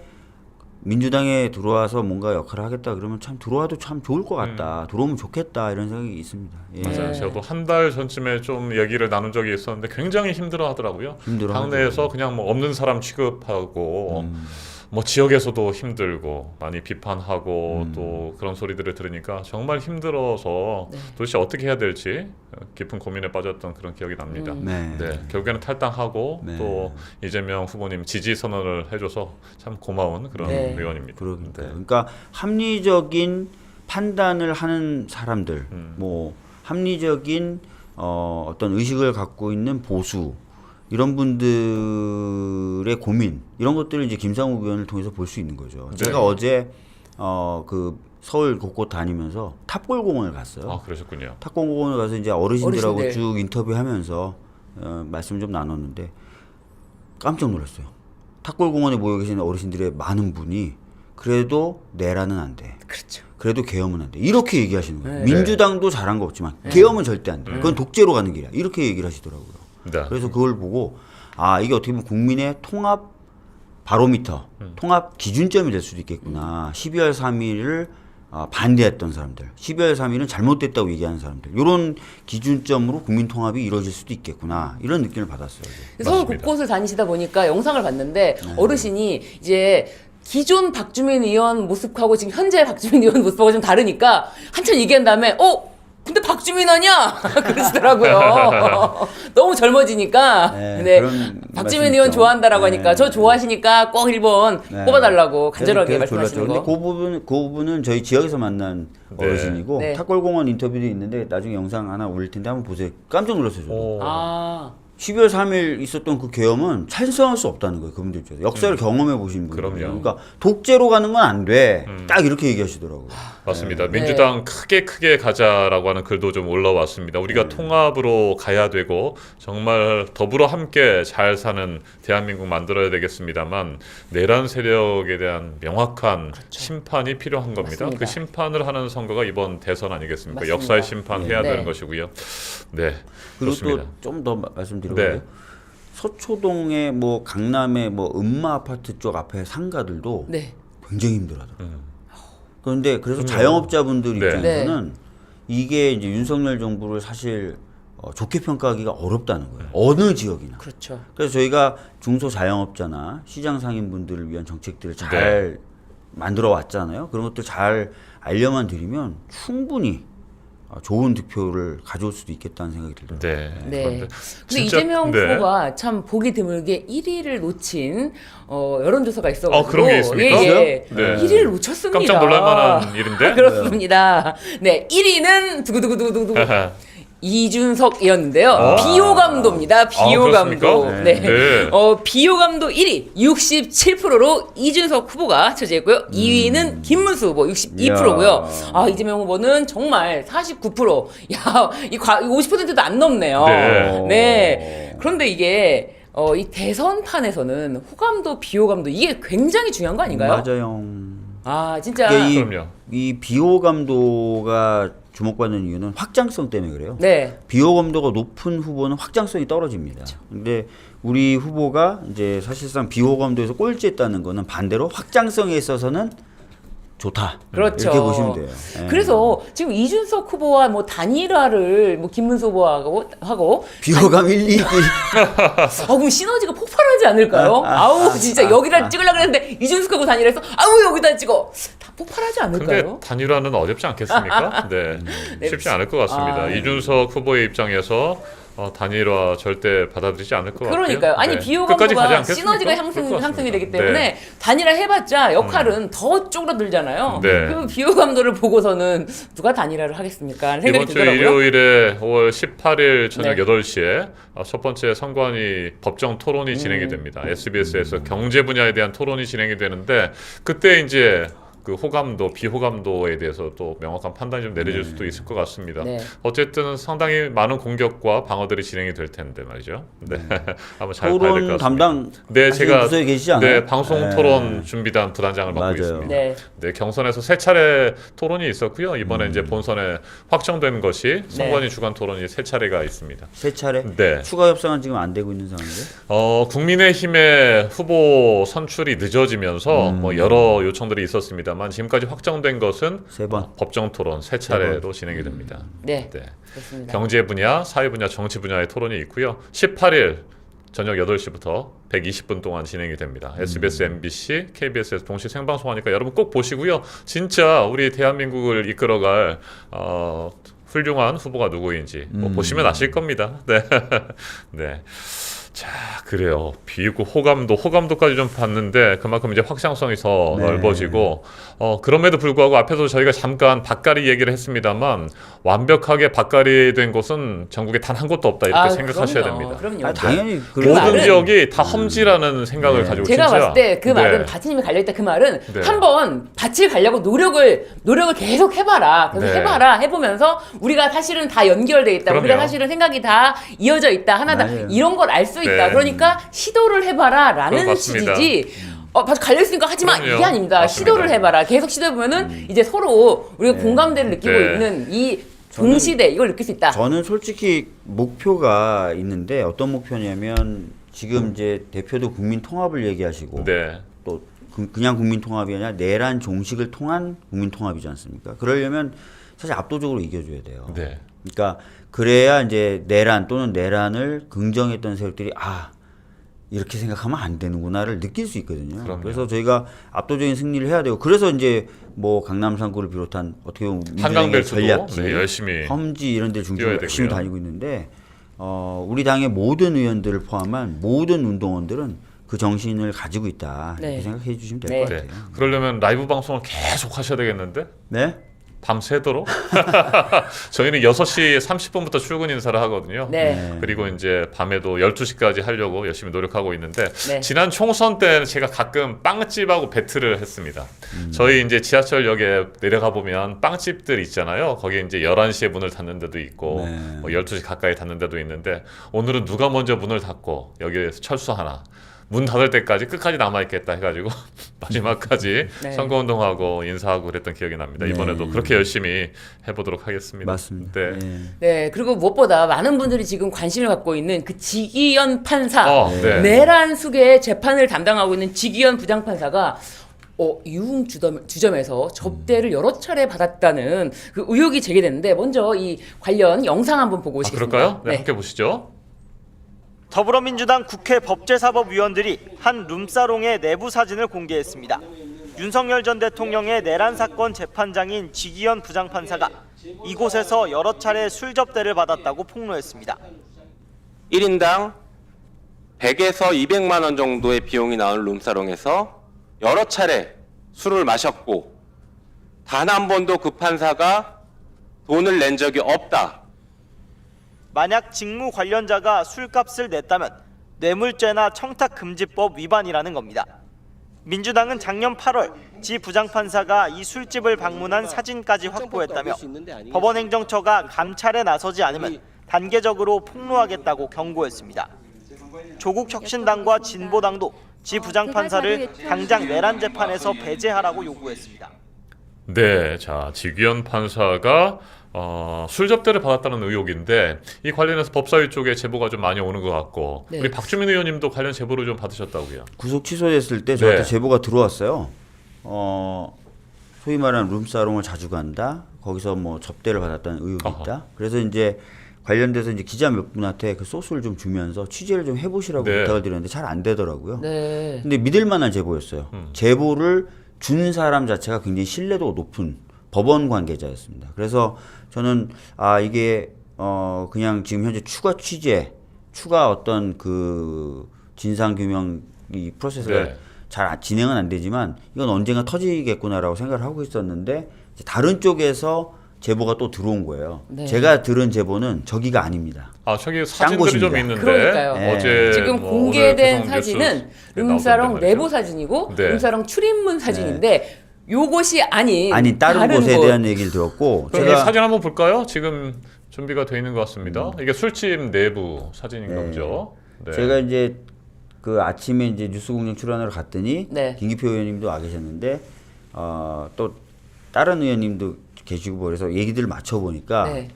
민주당에 들어와서 뭔가 역할을 하겠다 그러면 참 들어와도 참 좋을 것 같다. 들어오면 좋겠다 이런 생각이 있습니다. 예. 맞아요. 저도 한 달 전쯤에 좀 얘기를 나눈 적이 있었는데 굉장히 힘들어하더라고요. 힘들어하죠. 당내에서 그냥 뭐 없는 사람 취급하고 뭐 지역에서도 힘들고 많이 비판하고 또 그런 소리들을 들으니까 정말 힘들어서 도대체 어떻게 해야 될지 깊은 고민에 빠졌던 그런 기억이 납니다. 네. 네, 결국에는 탈당하고 네. 또 이재명 후보님 지지 선언을 해줘서 참 고마운 그런 네. 의원입니다. 그러니까 합리적인 판단을 하는 사람들, 뭐 합리적인 어떤 의식을 갖고 있는 보수 이런 분들의 고민 이런 것들을 이제 김상욱 의원을 통해서 볼 수 있는 거죠. 네. 제가 어제 그 서울 곳곳 다니면서 탑골공원을 갔어요. 아, 그러셨군요. 탑골공원을 가서 이제 어르신들하고 어르신들. 쭉 인터뷰하면서 말씀 좀 나눴는데 깜짝 놀랐어요. 탑골공원에 모여 계신 어르신들의 많은 분이 그래도 내란은 안 돼. 그렇죠. 그래도 계엄은 안 돼. 이렇게 얘기하시는 거예요. 네. 민주당도 잘한 거 없지만 계엄은 절대 안 돼. 그건 독재로 가는 길이야. 이렇게 얘기를 하시더라고요. 네. 그래서 그걸 보고 이게 어떻게 보면 국민의 통합 바로미터, 통합 기준점이 될 수도 있겠구나. 12월 3일을 반대했던 사람들, 12월 3일은 잘못됐다고 얘기하는 사람들, 이런 기준점으로 국민 통합이 이루어질 수도 있겠구나. 이런 느낌을 받았어요. 서울 맞습니다. 곳곳을 다니시다 보니까 영상을 봤는데 어르신이 이제 기존 박주민 의원 모습하고 지금 현재 박주민 의원 모습하고 좀 다르니까 한참 얘기한 다음에 근데 박주민 아니야? 그러시더라고요. 너무 젊어지니까. 네, 그런 박주민 말씀 의원 있죠. 좋아한다라고 네. 하니까 저 좋아하시니까 꼭 1번 네. 뽑아달라고 간절하게 그래서 말씀하시는 졸랐죠. 거. 근데 그 부분은 저희 지역에서 만난 네. 어르신이고 네. 탑골공원 인터뷰도 있는데 나중에 영상 하나 올릴 텐데 한번 보세요. 깜짝 놀랐어요. 저도. 아. 12월 3일 있었던 그 계엄은 찬성할 수 없다는 거예요. 그분들 입장에서. 역사를 경험해 보신 분들. 그럼요. 그러니까 독재로 가는 건 안 돼. 딱 이렇게 얘기하시더라고요. 맞습니다. 네. 민주당 크게 가자라고 하는 글도 좀 올라왔습니다. 우리가 통합으로 가야 되고 정말 더불어 함께 잘 사는 대한민국 만들어야 되겠습니다만 내란 세력에 대한 명확한 심판이 필요한 겁니다. 맞습니다. 그 심판을 하는 선거가 이번 대선 아니겠습니까? 맞습니다. 역사의 심판해야 네. 되는 것이고요. 네, 그리고 그렇습니다. 또 좀 더 말씀드리고요. 네. 서초동의 뭐 강남의 뭐 음마 아파트 쪽 앞에 상가들도 네. 굉장히 힘들어하더라고요. 그런데 그래서 그럼요. 자영업자분들 네. 입장에서는 이게 이제 윤석열 정부를 사실 좋게 평가하기가 어렵다는 거예요. 어느 지역이나. 그렇죠. 그래서 저희가 중소자영업자나 시장 상인분들을 위한 정책들을 잘 만들어 왔잖아요. 그런 것들 잘 알려만 드리면 충분히 좋은 득표를 가져올 수도 있겠다는 생각이 들더라고요. 네. 네. 그런데 근데 진짜- 이재명 네. 후보가 참 보기 드물게 1위를 놓친 여론조사가 있어가지고 그런 게 있습니까? 예. 네. 1위를 놓쳤습니다. 깜짝 놀랄 만한 일인데? 그렇습니다. 네, 1위는 두구두구두구두구 이준석이었는데요. 비호감도입니다. 비호감도. 그렇습니까? 네. 네. 비호감도 1위 67%로 이준석 후보가 차지했고요. 2위는 김문수 후보 62%고요. 아, 이재명 후보는 정말 49%. 야, 이 50%도 안 넘네요. 네. 네. 그런데 이게 이 대선판에서는 호감도 비호감도 이게 굉장히 중요한 거 아닌가요? 맞아요. 아, 진짜. 그럼요. 이 비호감도가 주목받는 이유는 확장성 때문에 그래요. 네. 비호감도가 높은 후보는 확장성이 떨어집니다. 근데 우리 후보가 이제 사실상 비호감도에서 꼴찌했다는 거는 반대로 확장성에 있어서는 좋다. 그렇죠. 이렇게 보시면 돼요. 예. 그래서 지금 이준석 후보와 뭐 단일화를 뭐 김문수 후보하고 비호감 1, 2위. 그럼 시너지가 폭발하지 않을까요? 아우 진짜 여기다 찍으려고 했는데 이준석하고 단일화해서 아우 여기다 찍어. 다 폭발하지 않을까요? 근데 단일화는 어렵지 않겠습니까? 네. 네. 쉽지 않을 것 같습니다. 아, 네. 이준석 후보의 입장에서 단일화 절대 받아들이지 않을 것 같아요. 그러니까요. 아니 네. 끝까지 가지 비호감도가 않겠습니까? 시너지가 그럴 것 같습니다. 향상이 되기 때문에 네. 단일화 해봤자 역할은 더 쪼그라들잖아요. 네. 그 비호감도를 보고서는 누가 단일화를 하겠습니까? 하는 생각이 이번 주 들더라고요. 일요일에 5월 18일 저녁 네. 8시에 첫 번째 선관위 법정 토론이 진행이 됩니다. SBS에서 경제 분야에 대한 토론이 진행이 되는데 그때 이제 그 호감도, 비호감도에 대해서 또 명확한 판단이 좀 내려질 수도 있을 것 같습니다. 네. 어쨌든 상당히 많은 공격과 방어들이 진행이 될 텐데 말이죠. 네, 한번 잘 봐야 될 것 토론 같습니다. 담당 네, 하시는 제가 부서에 계시지 않아요? 네, 방송 토론 준비단 부단장을 맡고 맞아요. 있습니다. 네. 네, 경선에서 3차례 토론이 있었고요. 이번에 이제 본선에 확정된 것이 선관위 주간 토론이 3차례가 있습니다. 3차례? 네. 추가 협상은 지금 안 되고 있는 상황인데? 국민의힘의 후보 선출이 늦어지면서 뭐 여러 요청들이 있었습니다만 지금까지 확정된 것은 3번. 법정 토론 3차례로 진행이 됩니다. 네. 네. 그렇습니다. 경제 분야, 사회 분야, 정치 분야의 토론이 있고요. 18일 저녁 8시부터 120분 동안 진행이 됩니다. SBS, MBC, KBS에서 동시 생방송하니까 여러분 꼭 보시고요. 진짜 우리 대한민국을 이끌어갈 훌륭한 후보가 누구인지 뭐 보시면 아실 겁니다. 네. 네. 자, 그래요. 비고 호감도까지 좀 봤는데 그만큼 이제 확장성이 더 네. 넓어지고 그럼에도 불구하고 앞에서 저희가 잠깐 밭갈이 얘기를 했습니다만 완벽하게 밭갈이 된 곳은 전국에 단 한 곳도 없다 이렇게 생각하셔야 됩니다. 그럼요. 아, 당연히 모든 말은- 지역이 다 험지라는 생각을 가지고 제가 진짜 봤을 때 그 말은 네. 밭님이 갈려있다 그 말은 네. 한번 밭을 가려고 노력을 계속 해봐라. 계속 네. 해봐라. 해보면서 우리가 사실은 다 연결돼 있다. 우리가 그럼요. 사실은 생각이 다 이어져 있다. 하나다. 맞아요. 이런 걸 알 수 있다. 네. 그러니까 시도를 해봐라. 라는 그건 맞습니다. 취지지. 밭 갈려있으니까 하지마. 그럼요. 이게 아닙니다. 맞습니다. 시도를 해봐라. 계속 시도해보면은 이제 서로 우리가 공감대를 느끼고 네. 있는 이 동시대 이걸 느낄 수 있다. 저는 솔직히 목표가 있는데 어떤 목표냐면 지금 이제 대표도 국민 통합을 얘기하시고 네. 또 그냥 국민 통합이 아니라 내란 종식을 통한 국민 통합이지 않습니까? 그러려면 사실 압도적으로 이겨줘야 돼요. 네. 그러니까 그래야 이제 내란 또는 내란을 긍정했던 세력들이 이렇게 생각하면 안 되는구나를 느낄 수 있거든요. 그럼요. 그래서 저희가 압도적인 승리를 해야 되고 그래서 이제 뭐 강남 3구를 비롯한 어떻게 보면 민주당의 한강벨트도 전략지, 네, 열심히 험지 이런 데 중심으로 뛰어야 열심히 되고요. 다니고 있는데 우리 당의 모든 의원들을 포함한 모든 운동원들은 그 정신을 가지고 있다. 네. 이렇게 생각해 주시면 될 네. 것 네. 같아요. 그러려면 라이브 방송을 계속 하셔야 되겠는데? 네? 밤새도록? 저희는 6시 30분부터 출근 인사를 하거든요. 네. 그리고 이제 밤에도 12시까지 하려고 열심히 노력하고 있는데 네. 지난 총선 때는 제가 가끔 빵집하고 배틀을 했습니다. 저희 이제 지하철역에 내려가 보면 빵집들 있잖아요. 거기 이제 11시에 문을 닫는 데도 있고 네. 뭐 12시 가까이 닫는 데도 있는데 오늘은 누가 먼저 문을 닫고 여기에서 철수하나 문 닫을 때까지 끝까지 남아있겠다 해가지고 마지막까지 네. 선거운동하고 인사하고 그랬던 기억이 납니다. 네. 이번에도 그렇게 열심히 해보도록 하겠습니다. 맞습니다. 네. 네, 그리고 무엇보다 많은 분들이 지금 관심을 갖고 있는 그 지기현 판사, 네. 내란 수계의 재판을 담당하고 있는 지기현 부장판사가 유흥 주점에서 접대를 여러 차례 받았다는 그 의혹이 제기됐는데 먼저 이 관련 영상 한번 보고 오시겠습니다. 그럴까요? 네, 함께 보시죠. 더불어민주당 국회 법제사법위원들이 한 룸사롱의 내부 사진을 공개했습니다. 윤석열 전 대통령의 내란 사건 재판장인 지기현 부장판사가 이곳에서 여러 차례 술 접대를 받았다고 폭로했습니다. 1인당 100에서 200만 원 정도의 비용이 나온 룸사롱에서 여러 차례 술을 마셨고 단 한 번도 그 판사가 돈을 낸 적이 없다. 만약 직무 관련자가 술값을 냈다면 뇌물죄나 청탁금지법 위반이라는 겁니다. 민주당은 작년 8월 지 부장판사가 이 술집을 방문한 사진까지 확보했다며 법원행정처가 감찰에 나서지 않으면 단계적으로 폭로하겠다고 경고했습니다. 조국혁신당과 진보당도 지 부장판사를 당장 내란 재판에서 배제하라고 요구했습니다. 네, 자 지귀현 판사가 술 접대를 받았다는 의혹인데 이 관련해서 법사위 쪽에 제보가 좀 많이 오는 것 같고 네. 우리 박주민 의원님도 관련 제보를 좀 받으셨다고요. 구속 취소됐을 때 저한테 네. 제보가 들어왔어요. 소위 말하는 룸사롱을 자주 간다. 거기서 뭐 접대를 받았다는 의혹이 있다. 그래서 이제 관련돼서 이제 기자 몇 분한테 그 소스를 좀 주면서 취재를 좀 해보시라고 네. 부탁을 드렸는데 잘 안 되더라고요. 네. 근데 믿을 만한 제보였어요. 제보를 준 사람 자체가 굉장히 신뢰도가 높은 법원 관계자였습니다. 그래서 저는 이게 그냥 지금 현재 추가 취재, 추가 어떤 그 진상 규명 이 프로세스가 네. 잘 진행은 안 되지만 이건 언젠가 터지겠구나라고 생각을 하고 있었는데 이제 다른 쪽에서 제보가 또 들어온 거예요. 네. 제가 들은 제보는 저기가 아닙니다. 저기 사진들이 좀 있는데 그러니까요. 네. 어제 지금 뭐 공개된 오늘 사진은 뉴스 룸사롱 나오던데 내부 말이죠. 사진이고 네. 룸사롱 출입문 사진인데 요것이 아닌 다른 곳에 곳. 대한 얘기를 들었고 그럼 이 사진 한번 볼까요? 지금 준비가 돼 있는 것 같습니다. 이게 술집 내부 사진인 거죠. 네. 제가 이제 그 아침에 이제 뉴스공장 출연하러 갔더니 네. 김기표 의원님도 와 계셨는데 또 다른 의원님도 계시고 그래서 얘기들을 맞춰보니까 네.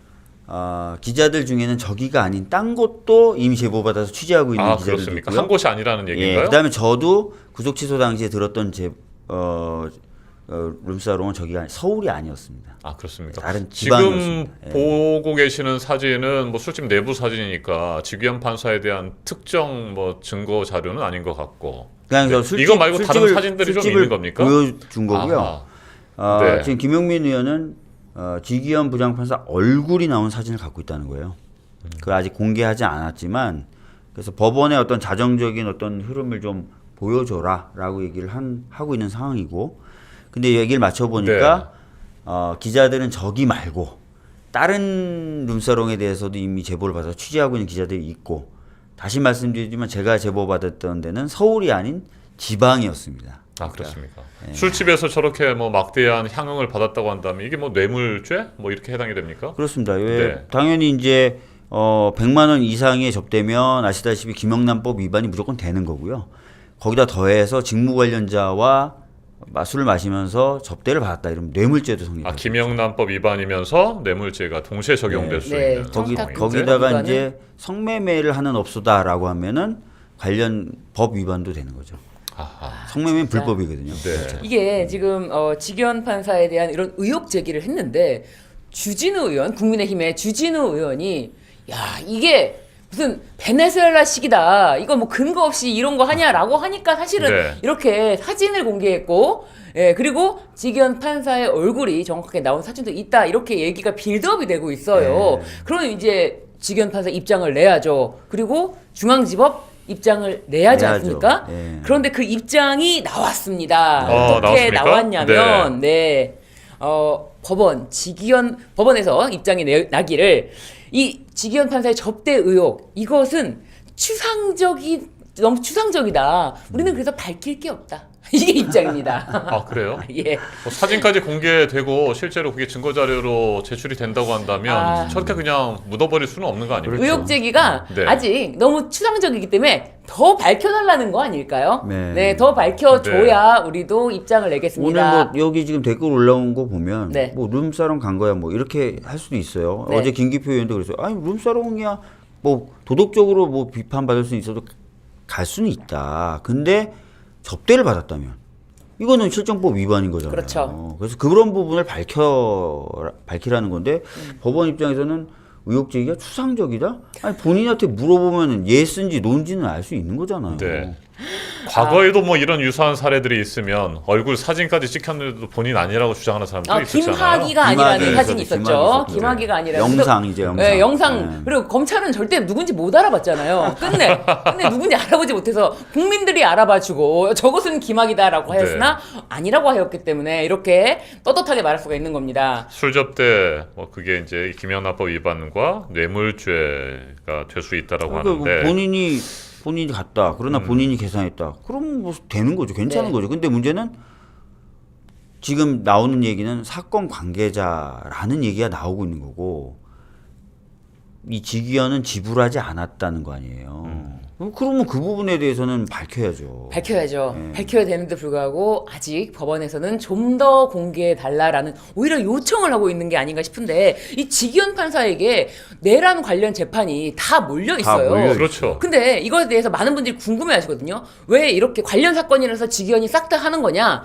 기자들 중에는 저기가 아닌 딴 곳도 이미 제보받아서 취재하고 있는 기자들도 그렇습니까? 있고요. 한 곳이 아니라는 얘기인가요? 그다음에 저도 구속 취소 당시에 들었던 룸사롱은 저기가 서울이 아니었습니다. 그렇습니까? 다른 지금 지방이었습니다. 보고 계시는 사진은 뭐 술집 내부 사진이니까 지귀현 판사에 대한 특정 뭐 증거 자료는 아닌 것 같고. 그냥 네. 이거 말고 다른 사진들이 좀 있는 겁니까? 보여준 거고요. 네. 지금 김용민 의원은 지귀현 부장판사 얼굴이 나온 사진을 갖고 있다는 거예요. 그걸 아직 공개하지 않았지만 그래서 법원의 어떤 자정적인 어떤 흐름을 좀 보여줘라라고 얘기를 하고 있는 상황이고, 근데 얘기를 맞춰보니까 기자들은 저기 말고 다른 룸사롱에 대해서도 이미 제보를 받아서 취재하고 있는 기자들이 있고, 다시 말씀드리지만 제가 제보받았던 데는 서울이 아닌 지방이었습니다. 그렇습니까? 술집에서 저렇게 뭐 막대한 향응을 받았다고 한다면 이게 뭐 뇌물죄 뭐 이렇게 해당이 됩니까? 그렇습니다. 당연히 이제 100만 원 이상의 접대면 아시다시피 김영란법 위반이 무조건 되는 거고요. 거기다 더해서 직무 관련자와 술을 마시면서 접대를 받았다 이러면 뇌물죄도 성립합니다. 김영란법 위반이면서 뇌물죄가 동시에 적용될 수 있는 거기다가 이제 성매매를 하는 업소다라고 하면은 관련 법 위반도 되는 거죠. 성매매는 불법이거든요. 이게 지금 지귀현 판사에 대한 이런 의혹 제기를 했는데 주진우 의원, 국민의힘의 주진우 의원이 이게 무슨 베네수엘라식이다. 이거 뭐 근거 없이 이런 거 하냐라고 하니까 사실은 이렇게 사진을 공개했고, 그리고 지귀현 판사의 얼굴이 정확하게 나온 사진도 있다. 이렇게 얘기가 빌드업이 되고 있어요. 그러면 이제 지귀현 판사 입장을 내야죠. 그리고 중앙지법 입장을 내야지 않습니까? 그런데 그 입장이 나왔습니다. 어떻게 나왔냐면, 법원에서 입장이 나기를 이 지귀현 판사의 접대 의혹, 이것은 너무 추상적이다. 우리는 그래서 밝힐 게 없다. 이게 입장입니다. 그래요? 예. 사진까지 공개되고 실제로 그게 증거 자료로 제출이 된다고 한다면 저렇게 그냥 묻어버릴 수는 없는 거 아닙니까? 의혹 제기가 아직 너무 추상적이기 때문에 더 밝혀달라는 거 아닐까요? 더 밝혀줘야 우리도 입장을 내겠습니다. 오늘 뭐 여기 지금 댓글 올라온 거 보면 뭐 룸사롱 간 거야 뭐 이렇게 할 수도 있어요. 어제 김기표 의원도 그랬어요. 아니 룸사롱이야 뭐 도덕적으로 뭐 비판받을 수는 있어도 갈 수는 있다. 근데 접대를 받았다면 이거는 실정법 위반인 거잖아요. 그렇죠. 그래서 그런 부분을 밝히라는 건데 법원 입장에서는 의혹 제기가 추상적이다? 아니 본인한테 물어보면 예스인지 노인지는 알 수 있는 거잖아요. 과거에도 뭐 이런 유사한 사례들이 있으면 얼굴 사진까지 찍혔는데도 본인 아니라고 주장하는 사람들이 있었잖아요. 김학의가 아니라는 김학의, 사진이 있었죠. 김학의가 아니라는. 영상이죠, 영상. 네, 영상. 네. 그리고 검찰은 절대 누군지 못 알아봤잖아요. 끝내 누군지 알아보지 못해서 국민들이 알아봐주고 저것은 김학의다라고 하였으나 아니라고 하였기 때문에 이렇게 떳떳하게 말할 수가 있는 겁니다. 술접대 뭐 그게 이제 김영란법 위반과 뇌물죄가 될 수 있다라고 그러니까 하는데 본인이 갔다. 그러나 본인이 계산했다. 그럼 뭐 되는 거죠. 괜찮은 네. 거죠. 근데 문제는 지금 나오는 얘기는 사건 관계자라는 얘기가 나오고 있는 거고 이 직위원은 지불하지 않았다는 거 아니에요. 그러면 그 부분에 대해서는 밝혀야죠. 밝혀야죠. 네. 밝혀야 되는데 불구하고 아직 법원에서는 좀 더 공개해 달라라는 오히려 요청을 하고 있는 게 아닌가 싶은데 이 직위원 판사에게 내란 관련 재판이 다 몰려 있어요. 그렇죠. 근데 이거에 대해서 많은 분들이 궁금해하시거든요. 왜 이렇게 관련 사건이라서 직위원이 싹 다 하는 거냐?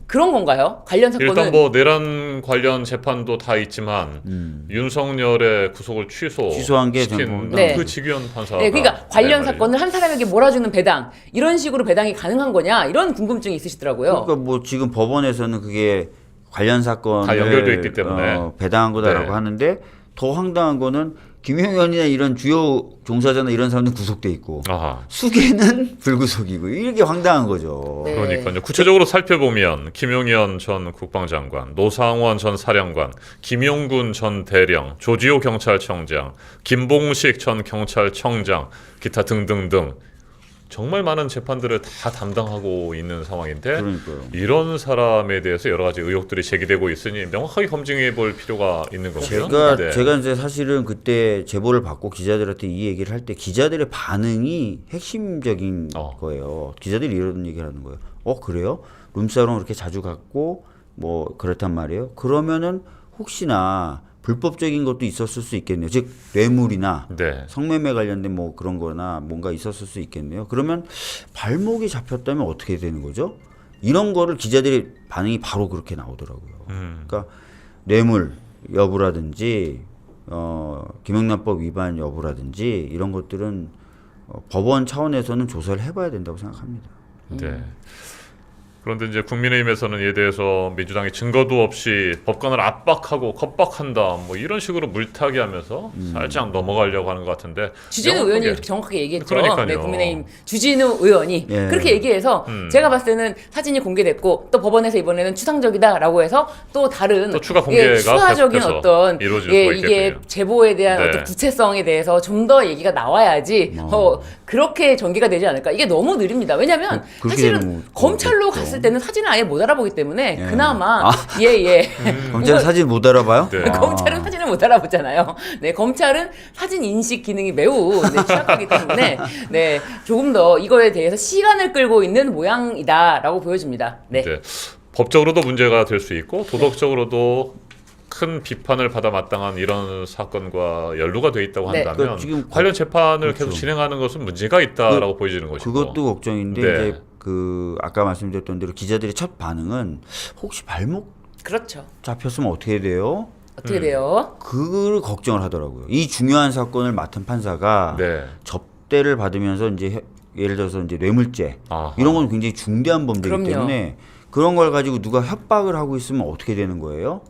그런 건가요? 관련 사건은 일단 뭐 내란 관련 재판도 다 있지만 윤석열의 구속을 취소한 게 시킨 네. 그 직위원 판사가 네, 그러니까 관련 네, 사건을 한 사람에게 몰아주는 배당 이런 식으로 배당이 가능한 거냐 이런 궁금증이 있으시더라고요. 그러니까 뭐 지금 법원에서는 그게 관련 사건을 다 연결돼 있기 때문에 배당한 거다라고 네. 하는데 더 황당한 거는 김용현이나 이런 주요 종사자나 이런 사람들 구속돼 있고 수계는 불구속이고 이게 황당한 거죠. 네. 그러니까요. 구체적으로 살펴보면 김용현 전 국방장관, 노상원 전 사령관, 김용군 전 대령, 조지호 경찰청장, 김봉식 전 경찰청장, 기타 등등등 정말 많은 재판들을 다 담당하고 있는 상황인데 그러니까요. 이런 사람에 대해서 여러 가지 의혹들이 제기되고 있으니 명확하게 검증해 볼 필요가 있는 거고요. 제가 이제 사실은 그때 제보를 받고 기자들한테 이 얘기를 할 때 기자들의 반응이 핵심적인 거예요. 기자들이 이런 얘기를 하는 거예요. 그래요? 룸사롱 그렇게 자주 갔고 뭐 그렇단 말이에요. 그러면은 혹시나 불법적인 것도 있었을 수 있겠네요. 즉 뇌물이나 성매매 관련된 뭐 그런 거나 뭔가 있었을 수 있겠네요. 그러면 발목이 잡혔다면 어떻게 되는 거죠? 이런 거를 기자들의 반응이 바로 그렇게 나오더라고요. 그러니까 뇌물 여부라든지 김영란법 위반 여부라든지 이런 것들은 법원 차원에서는 조사를 해봐야 된다고 생각합니다. 네. 그런데 이제 국민의힘에서는 이에 대해서 민주당이 증거도 없이 법관을 압박하고 겁박한다 뭐 이런 식으로 물타기 하면서 살짝 넘어가려고 하는 것 같은데 주진우 의원이 이렇게 정확하게 얘기했죠. 그러니까요. 네, 국민의힘 주진우 의원이 예. 그렇게 얘기해서 제가 봤을 때는 사진이 공개됐고 또 법원에서 이번에는 추상적이다라고 해서 또 다른 또 추가 공개가 추가적인 계속해서 어떤 이루어질 수가 이게 있겠네요. 제보에 대한 네. 어떤 구체성에 대해서 좀 더 얘기가 나와야지 그렇게 전개가 되지 않을까. 이게 너무 느립니다. 왜냐하면 사실은 검찰로 갔을 때는 사진을 아예 못 알아보기 때문에 그나마 검찰은 사진 못 알아봐요? 검찰은 사진을 못 알아보잖아요. 네, 검찰은 사진 인식 기능이 매우 취약하기 때문에 조금 더 이거에 대해서 시간을 끌고 있는 모양이다라고 보여집니다. 네. 법적으로도 문제가 될 수 있고 도덕적으로도 큰 비판을 받아 마땅한 이런 사건과 연루가 돼 있다고 한다면 그러니까 지금 관련 재판을 계속 진행하는 것은 문제가 있다라고 보여지는 것이고 그것도 걱정인데 이제 그 아까 말씀드렸던 대로 기자들의 첫 반응은 혹시 발목 그렇죠. 잡혔으면 어떻게 돼요? 어떻게 돼요? 그걸 걱정을 하더라고요. 이 중요한 사건을 맡은 판사가 접대를 받으면서 이제 예를 들어서 이제 뇌물죄 이런 건 굉장히 중대한 범죄이기 때문에 그런 걸 가지고 누가 협박을 하고 있으면 어떻게 되는 거예요?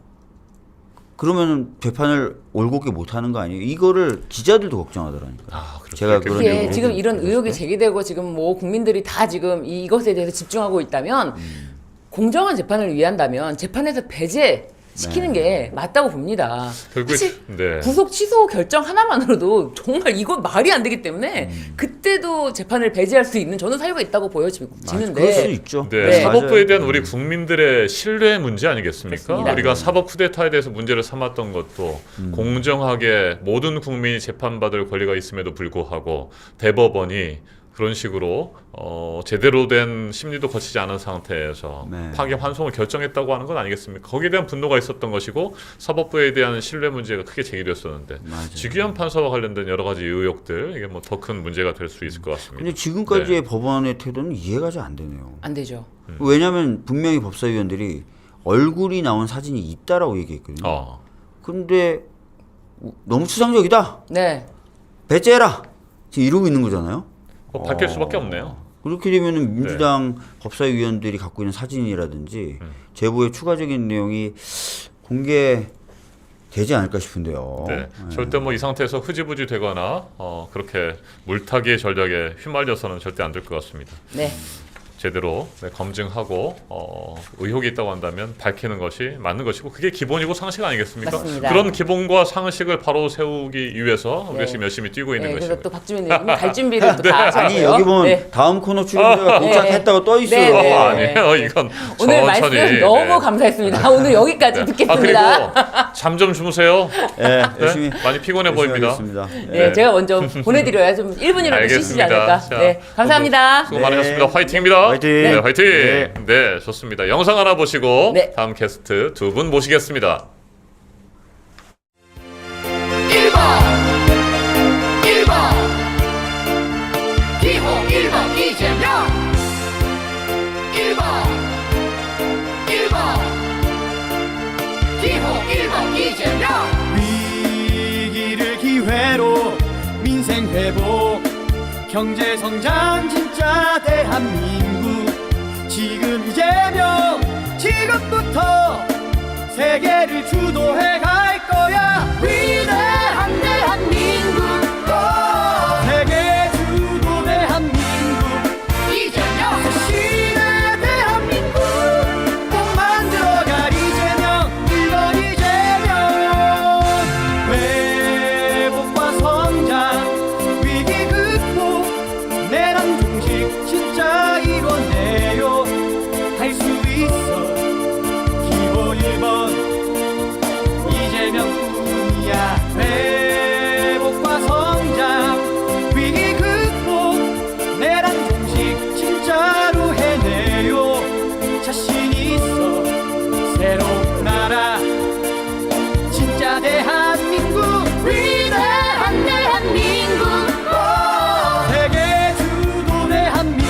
그러면 재판을 올곧게 못하는 거 아니에요? 이거를 기자들도 걱정하더라니까요. 제가 그런 그게 지금 이런 의혹이 제기되고 지금 뭐 국민들이 다 지금 이것에 대해서 집중하고 있다면 공정한 재판을 위한다면 재판에서 배제 시키는 게 맞다고 봅니다. 사실 구속 취소 결정 하나만으로도 정말 이거 말이 안 되기 때문에 그때도 재판을 배제할 수 있는 저는 사유가 있다고 보여지는데 그럴 수 있죠. 사법부에 대한 우리 국민들의 신뢰 문제 아니겠습니까? 그렇습니다. 우리가 사법 쿠데타에 대해서 문제를 삼았던 것도 공정하게 모든 국민이 재판받을 권리가 있음에도 불구하고 대법원이 그런 식으로 제대로 된 심리도 거치지 않은 상태에서 파기 환송을 결정했다고 하는 건 아니겠습니까? 거기에 대한 분노가 있었던 것이고 사법부에 대한 신뢰 문제가 크게 제기됐었는데 직위원 판사와 관련된 여러 가지 의혹들 이게 뭐 더 큰 문제가 될 수 있을 것 같습니다. 근데 지금까지의 법원의 태도는 이해가 잘 안 되네요. 안 되죠. 왜냐하면 분명히 법사위원들이 얼굴이 나온 사진이 있다라고 얘기했거든요. 근데 너무 추상적이다. 네. 배제해라. 지금 이러고 있는 거잖아요. 밝힐 수밖에 없네요. 그렇게 되면은 민주당 법사위원들이 갖고 있는 사진이라든지 제보의 추가적인 내용이 공개되지 않을까 싶은데요. 네. 절대 뭐 이 상태에서 흐지부지 되거나 그렇게 물타기 전략에 휘말려서는 절대 안 될 것 같습니다. 네. 제대로 검증하고 의혹이 있다고 한다면 밝히는 것이 맞는 것이고 그게 기본이고 상식 아니겠습니까? 맞습니다. 그런 기본과 상식을 바로 세우기 위해서 우리가 네. 지금 열심히 뛰고 있는 그래서 것이고요. 또 박주민 의원님 갈 준비를 또 다 하셔야 아니 돼요. 여기 보면 네. 다음 코너 출연자가 도착했다고 떠 있어요. 네, 네. 아니에요. 이건 오늘 천천히. 말씀 너무 감사했습니다. 오늘 여기까지 듣겠습니다. 그리고 잠 좀 주무세요. 네, 열심히 많이 피곤해 보입니다. 네, 제가 먼저 보내드려야 좀 1분이라도 쉬시지 않을까. 자, 네, 감사합니다. 수고 많으셨습니다. 화이팅입니다. 화이팅. 네, 화이팅. 네. 네, 좋습니다. 영상 하나 보시고 네. 다음 게스트 두 분 모시겠습니다. 1번 기호 1번 이재명 1번 기호 1번 이재명 위기를 기회로 민생 회복 경제 성장 진짜 대한민국 지금 이재명 지금부터 세계를 주도해 갈 거야 위대한 대한민국 세계 주도 대한민국 이재명 새 시대 대한민국 꼭 만들어갈 이재명 1번 이재명 회복과 성장 위기 극복 내란 종식 진짜 이뤄내요 할 수 있어 기호 1번 이재명뿐이야 회복과 성장 위기 극복 내란 종식 진짜로 해내요 자신 있어 새로운 나라 진짜 대한민국 위대한 대한민국 세계 주도 대한민국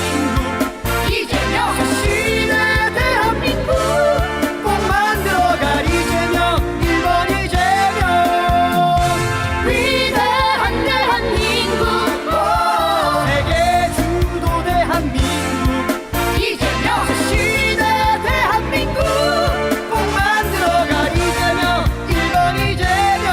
이재명 새 시대 대한민국 꼭 만들어갈 이재명 1번 이재명 위대한 대한민국 세계 주도 대한민국 이재명 새 시대 대한민국 꼭 만들어갈 이재명 1번 이재명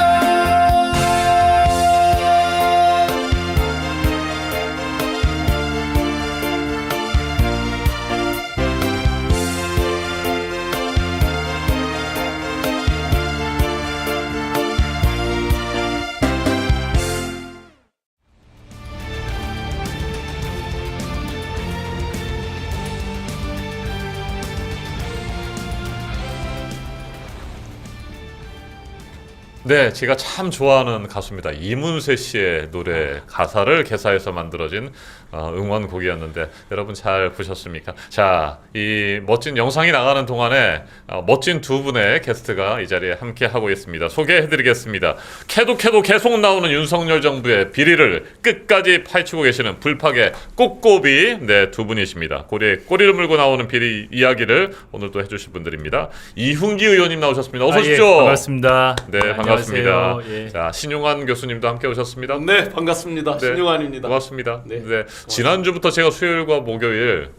네, 제가 참 좋아하는 가수입니다. 이문세 씨의 노래 가사를 개사해서 만들어진 응원곡이었는데 여러분 잘 보셨습니까? 자, 이 멋진 영상이 나가는 동안에 멋진 두 분의 게스트가 이 자리에 함께 하고 있습니다. 소개해드리겠습니다. 캐도 계속 나오는 윤석열 정부의 비리를 끝까지 파헤치고 계시는 불팍의 꼬꼬비 두 분이십니다. 꼬리를 물고 나오는 비리 이야기를 오늘 또 해주실 분들입니다. 이훈기 의원님 나오셨습니다. 어서 오십시오. 예, 반갑습니다. 네, 반갑습니다. 예. 자, 신용환 교수님도 함께 오셨습니다. 네, 반갑습니다. 신용환입니다. 고맙습니다. 네. 지난주부터 제가 수요일과 목요일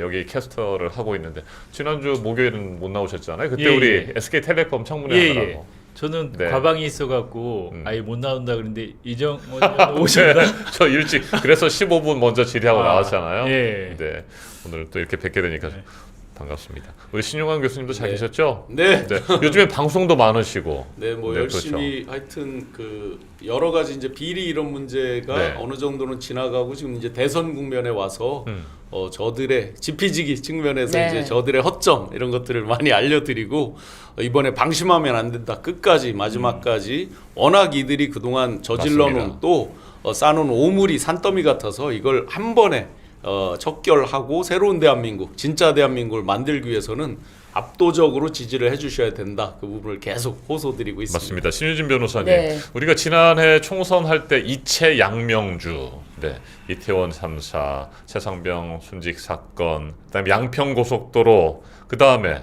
여기 캐스터를 하고 있는데 지난주 목요일은 못 나오셨잖아요. 그때 우리 SK텔레콤 청문회 하느라고. 저는 과방이 있어갖고 아예 못 나온다 그랬는데 이정원 오셨다. 저 일찍 그래서 15분 먼저 질의하고 나왔잖아요. 예. 네, 오늘 또 이렇게 뵙게 되니까 반갑습니다. 우리 신용환 교수님도 잘 계셨죠? 네. 요즘에 방송도 많으시고. 네, 뭐 열심히 그렇죠. 하여튼 그 여러 가지 이제 비리 이런 문제가 어느 정도는 지나가고 지금 이제 대선 국면에 와서 저들의 지피지기 측면에서 이제 저들의 허점 이런 것들을 많이 알려드리고 이번에 방심하면 안 된다. 끝까지 마지막까지 워낙 이들이 그동안 저질러놓은 또 쌓아놓은 오물이 산더미 같아서 이걸 한 번에 척결하고 새로운 대한민국, 진짜 대한민국을 만들기 위해서는 압도적으로 지지를 해주셔야 된다. 그 부분을 계속 호소드리고 있습니다. 맞습니다. 신유진 변호사님, 우리가 지난해 총선할 때 이채 양명주, 이태원 3사, 최상병 순직 사건, 그다음에 양평고속도로, 그다음에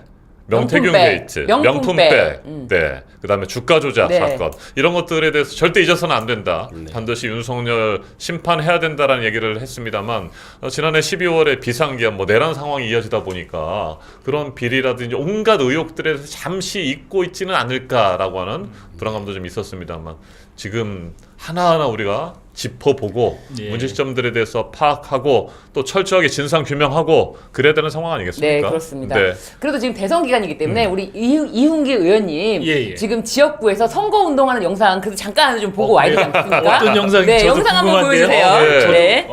명태균 명품백. 게이트, 명품백. 명품백, 네, 그다음에 주가 조작 네. 사건 이런 것들에 대해서 절대 잊어서는 안 된다. 반드시 윤석열 심판해야 된다라는 얘기를 했습니다만 지난해 12월에 비상기한 뭐 내란 상황이 이어지다 보니까 그런 비리라든지 온갖 의혹들에 대해서 잠시 잊고 있지는 않을까라고 하는 불안감도 좀 있었습니다만 지금 하나하나 우리가 짚어보고 예. 문제 시점들에 대해서 파악하고 또 철저하게 진상 규명하고 그래야 되는 상황 아니겠습니까? 네, 그렇습니다. 네. 그래도 지금 대선 기간이기 때문에 우리 이훈기 의원님 예. 지금 지역구에서 선거 운동하는 영상 그래도 잠깐 좀 보고 와야 되지 않습니까? 어떤 영상인지 네, 저도 영상 한번 궁금한데요. 보여주세요. 네. 네.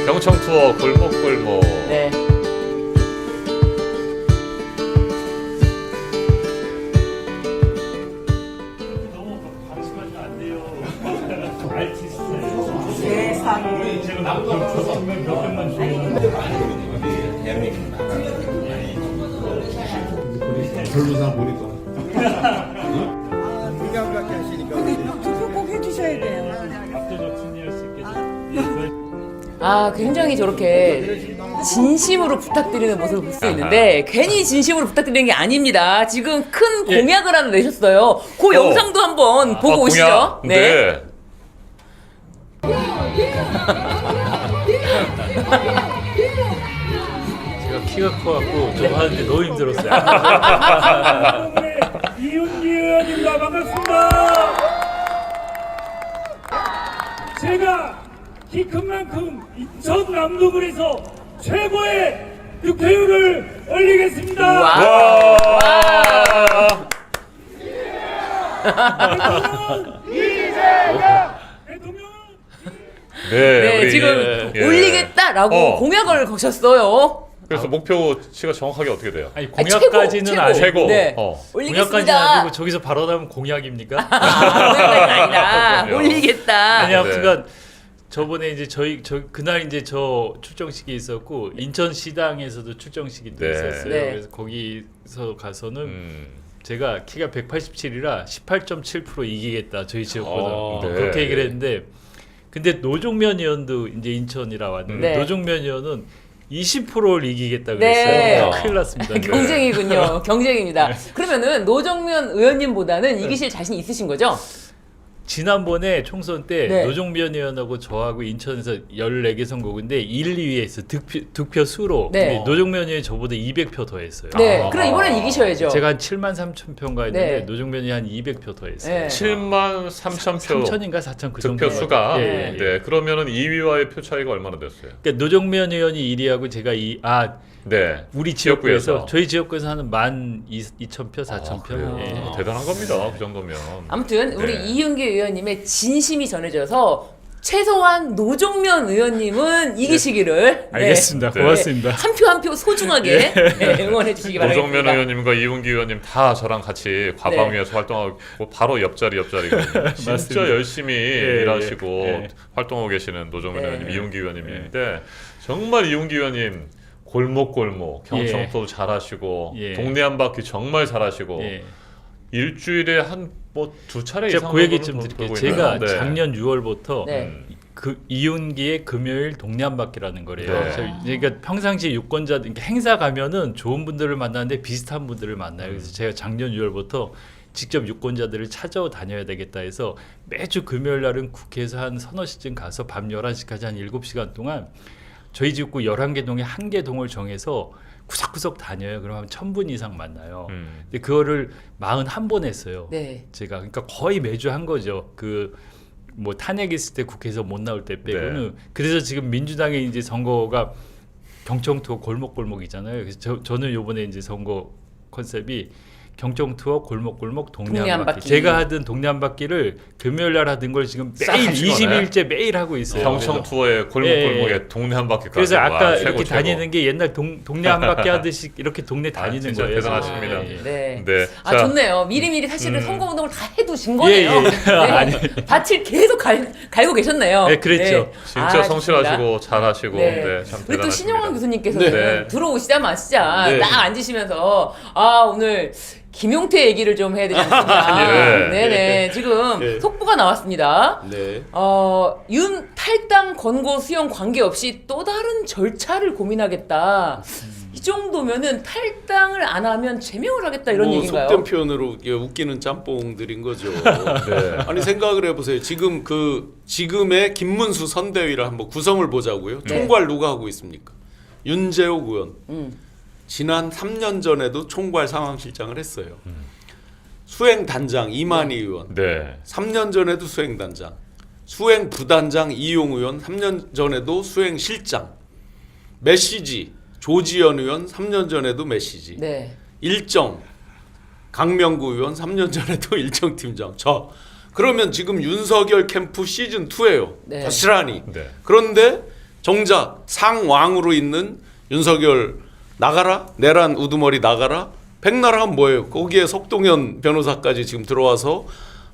경청 투어 골목골목. 네. 세상에 제가 몇 백만 변호사 보니까. 민감하게 하시니까. 투표 꼭 해주셔야 돼요. 압도적 승리할 수 있게. 아, 굉장히 저렇게 진심으로 부탁드리는 모습을 볼 수 있는데 괜히 진심으로 부탁드리는 게 아닙니다. 지금 큰 공약을 하나 내셨어요. 그 영상도 한번 보고 오시죠. 공약? 네. 제가 키가 커갖고 좀 하는데 너무 힘들었어요. 이훈기 의원님과 반갑습니다. 제가 키 큰 만큼 전 남동구에서 최고의 득표율을 올리겠습니다. 와. 네, 우리 지금 예. 올리겠다라고 공약을 거셨어요. 그래서 목표치가 정확하게 어떻게 돼요? 아니 공약까지는 아니고 최고. 네. 공약까지는 올리겠습니다. 아니고 저기서 바로 나면 공약입니까? 공약이 아니라 그럼요. 올리겠다. 아니야, 네. 그러니까 저번에 이제 저 그날 이제 저 출정식이 있었고 인천시당에서도 출정식이 또 네. 있었어요. 네. 그래서 거기서 가서는 제가 키가 187이라 18.7% 이기겠다 저희 지역보다 네. 그렇게 얘기를 했는데 근데 노종면 의원도 이제 인천이라 왔는데 네. 노종면 의원은 20%를 이기겠다 네. 그랬어요. 큰일 났습니다. 경쟁이군요. 경쟁입니다. 그러면은 노정면 의원님보다는 이기실 자신 있으신 거죠? 지난번에 총선 때 네. 노종면 의원하고 저하고 인천에서 14개 선거구인데 1, 2위에서 득표 수로 네. 근데 노종면 의원이 저보다 200표 더 했어요. 네. 그럼 이번엔 이기셔야죠. 제가 한 7만 3천 표인가 했는데 네. 노종면 의원이 한 200표 더 했어요. 네. 7만 3천 표. 3천인가 4천 그 정도. 득표 수가. 예, 예. 네. 그러면은 2위와의 표 차이가 얼마나 됐어요? 그러니까 노종면 의원이 1위하고 제가 네. 우리 지역구에서. 지역구에서 저희 지역구에서 하는 12,000표, 4,000표. 그래요? 예. 대단한 겁니다. 그 정도면. 아무튼 우리 네. 이윤기 의원님의 진심이 전해져서 최소한 노종면 의원님은 이기시기를 알겠습니다. 고맙습니다. 한 표 한 표 소중하게 응원해 주시기 바랍니다. 노정면 의원님과 이훈기 의원님 다 저랑 같이 과방위에서 활동하고 바로 옆자리거든요. 진짜 맞습니다. 열심히 예, 일하시고 예. 활동하고 계시는 노정면 네. 의원님, 이훈기 의원님인데 정말 이훈기 의원님 골목골목 경청도 잘하시고 예. 동네 한 바퀴 정말 잘하시고 예. 일주일에 한 뭐 두 차례 제가 이상 그 얘기 좀 드릴게요. 제가 네. 작년 6월부터 네. 그 이윤기의 금요일 동네 한 바퀴라는 거래요. 네. 그러니까 평상시 유권자들 그러니까 행사 가면은 좋은 분들을 만나는데 비슷한 분들을 만나요. 그래서 제가 작년 6월부터 직접 유권자들을 찾아다녀야 되겠다 해서 매주 금요일 날은 국회에서 한 서너 시쯤 가서 밤 11시까지 한 7시간 동안 저희 지역구 11개 동에 1개 동을 정해서 구석구석 다녀요. 그러면 1,000분 이상 만나요. 근데 그거를 41번 했어요. 네. 제가 그러니까 거의 매주 한 거죠. 그 뭐 탄핵 있을 때 국회에서 못 나올 때 빼고는 그래서 지금 민주당의 이제 선거가 경청투어 골목골목이잖아요. 그래서 저는 요번에 이제 선거 컨셉이 경청투어 골목골목 동네 한 바퀴. 제가 하던 동네 한 바퀴를 금요일 날 하던 걸 지금 매일 20일째 매일 하고 있어요. 경청 투어에 골목골목에 동네 한 바퀴까지. 그래서 아까 와, 이렇게 최고. 다니는 게 옛날 동네 한 바퀴 하듯이 이렇게 동네 다니는 진짜 거예요. 대단하십니다. 네. 네. 아 자, 좋네요. 미리미리 사실은 선거 운동을 다 해두신 거네요. 예. 네. 아니. 밭을 계속 갈고 계셨네요. 네, 그랬죠. 진짜 성실하시고 좋습니다. 잘하시고 네. 네, 참 우리 또 대단하십니다. 신영환 교수님께서는 네. 들어오시자마자 네. 딱 앉으시면서 아 오늘 김용태 얘기를 좀 해야 되지 않습니까? 네. 네네. 지금 네. 속보가 나왔습니다. 네. 윤 탈당 권고 수용 관계없이 또 다른 절차를 고민하겠다. 이 정도면은 탈당을 안 하면 제명을 하겠다 이런 뭐 얘기인가요? 속된 표현으로 웃기는 짬뽕들인 거죠. 네. 아니 생각을 해보세요. 지금의 김문수 선대위를 한번 구성을 보자고요. 네. 총괄 누가 하고 있습니까? 윤재옥 의원. 지난 3년 전에도 총괄 상황실장을 했어요. 수행단장 이만희 의원. 네. 3년 전에도 수행단장. 수행부단장 이용 의원 3년 전에도 수행실장. 메시지 조지현 의원 3년 전에도 메시지. 네. 일정 강명구 의원 3년 전에도 일정 팀장. 그러면 지금 윤석열 캠프 시즌 2예요. 네. 고스란히. 네. 그런데 정작 상왕으로 있는 윤석열 나가라, 내란 우두머리 나가라. 백나라 하면 뭐예요? 거기에 석동현 변호사까지 지금 들어와서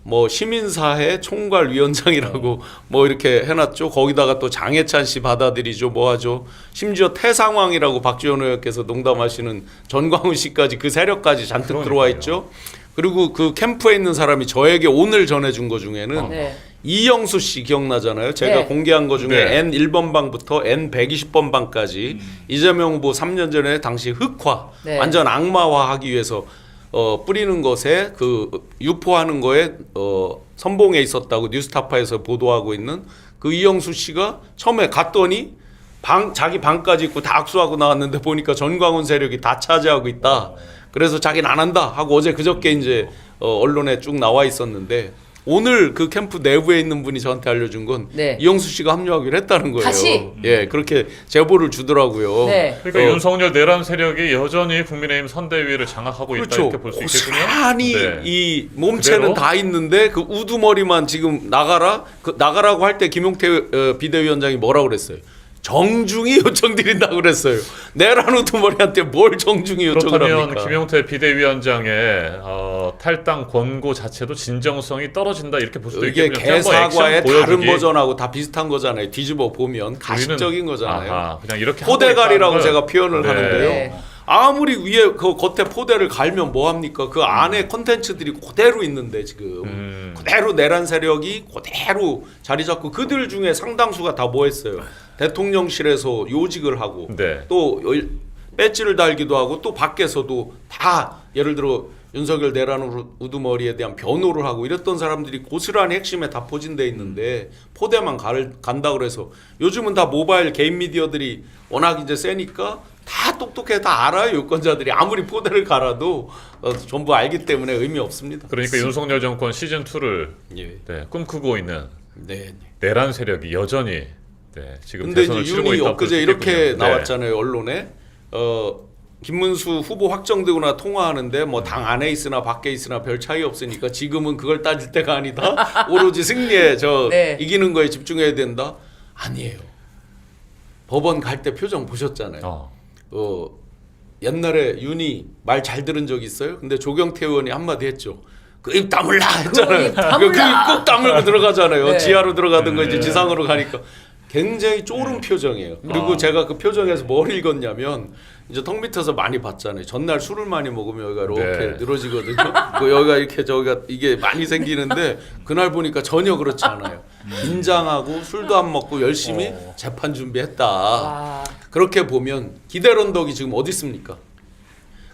뭐 시민사회 총괄위원장이라고 뭐 이렇게 해놨죠. 거기다가 또 장해찬 씨 받아들이죠. 뭐 하죠. 심지어 태상황이라고 박지원 의원께서 농담하시는 전광훈 씨까지 그 세력까지 잔뜩 그러니까요. 들어와 있죠. 그리고 그 캠프에 있는 사람이 저에게 오늘 전해준 거 중에는 네. 이영수 씨 기억나잖아요. 제가 네. 공개한 거 중에 네. N1번 방부터 N120번 방까지 이재명 후보 3년 전에 당시 흑화, 네. 완전 악마화하기 위해서 뿌리는 것에 그 유포하는 거에 선봉에 있었다고 뉴스타파에서 보도하고 있는 그 이영수 씨가 처음에 갔더니 자기 방까지 있고 다 악수하고 나왔는데 보니까 전광훈 세력이 다 차지하고 있다. 그래서 자기는 안 한다 하고 어제 그저께 이제 언론에 쭉 나와 있었는데 오늘 그 캠프 내부에 있는 분이 저한테 알려준 건 네. 이영수 씨가 합류하기로 했다는 거예요. 다시? 예, 그렇게 제보를 주더라고요. 네. 그러니까 윤석열 내란 세력이 여전히 국민의힘 선대위를 장악하고 있다 그렇죠. 이렇게 볼 수 있겠군요. 고스란히 네. 이 몸체는 그대로? 다 있는데 그 우두머리만 지금 나가라. 그 나가라고 할 때 김용태 비대위원장이 뭐라고 그랬어요? 정중히 요청드린다고 그랬어요. 내란 우두머리한테 뭘 정중히 요청을 그렇다면 합니까? 김용태 비대위원장의 탈당 권고 자체도 진정성이 떨어진다 이렇게 볼 수도 이게 있겠군요. 개사과의 액션 다른 보여주기. 버전하고 다 비슷한 거잖아요. 뒤집어 보면 가식적인 거잖아요. 아하, 그냥 이렇게 포대갈이라고 하고 있다는 제가 표현을 네. 하는데요. 네. 아무리 위에 그 겉에 포대를 갈면 뭐 합니까? 그 안에 컨텐츠들이 그대로 있는데 지금 그대로 내란 세력이 그대로 자리 잡고 그들 중에 상당수가 다 뭐 했어요? 대통령실에서 요직을 하고 네. 또 배지를 달기도 하고 또 밖에서도 다 예를 들어 윤석열 내란 우두머리에 대한 변호를 하고 이랬던 사람들이 고스란히 핵심에 다 포진돼 있는데 포대만 간다 그래서 요즘은 다 모바일 개인 미디어들이 워낙 이제 세니까 다 똑똑해 다 알아요. 유권자들이 아무리 포대를 갈아도 전부 알기 때문에 의미 없습니다. 그러니까 윤석열 정권 시즌 2를 예. 네, 꿈꾸고 있는 네. 내란 세력이 여전히 네, 지금 근데 대선을 이제 치르고 윤이 있다. 엊그제 이렇게 나왔잖아요. 언론에 김문수 후보 확정되거나 통화하는데 뭐 당 안에 있으나 밖에 있으나 별 차이 없으니까 지금은 그걸 따질 때가 아니다. 오로지 승리에 네. 이기는 거에 집중해야 된다. 아니에요. 법원 갈 때 표정 보셨잖아요. 옛날에 윤이 말 잘 들은 적 있어요? 근데 조경태 의원이 한마디 했죠. 그 입 다물라 했잖아요. 그 입 꼭 다물고 들어가잖아요. 네. 지하로 들어가든 거 이제 지상으로 가니까 굉장히 쫄은 표정이에요. 그리고 제가 그 표정에서 뭘 읽었냐면 이제 턱 밑에서 많이 봤잖아요. 전날 술을 많이 먹으면 여기가 이렇게 네. 늘어지거든요. 그 여기가 이렇게 저기가 이게 많이 생기는데 그날 보니까 전혀 그렇지 않아요. 긴장하고 술도 안 먹고 열심히 재판 준비했다. 그렇게 보면 기대론덕이 지금 어디 있습니까?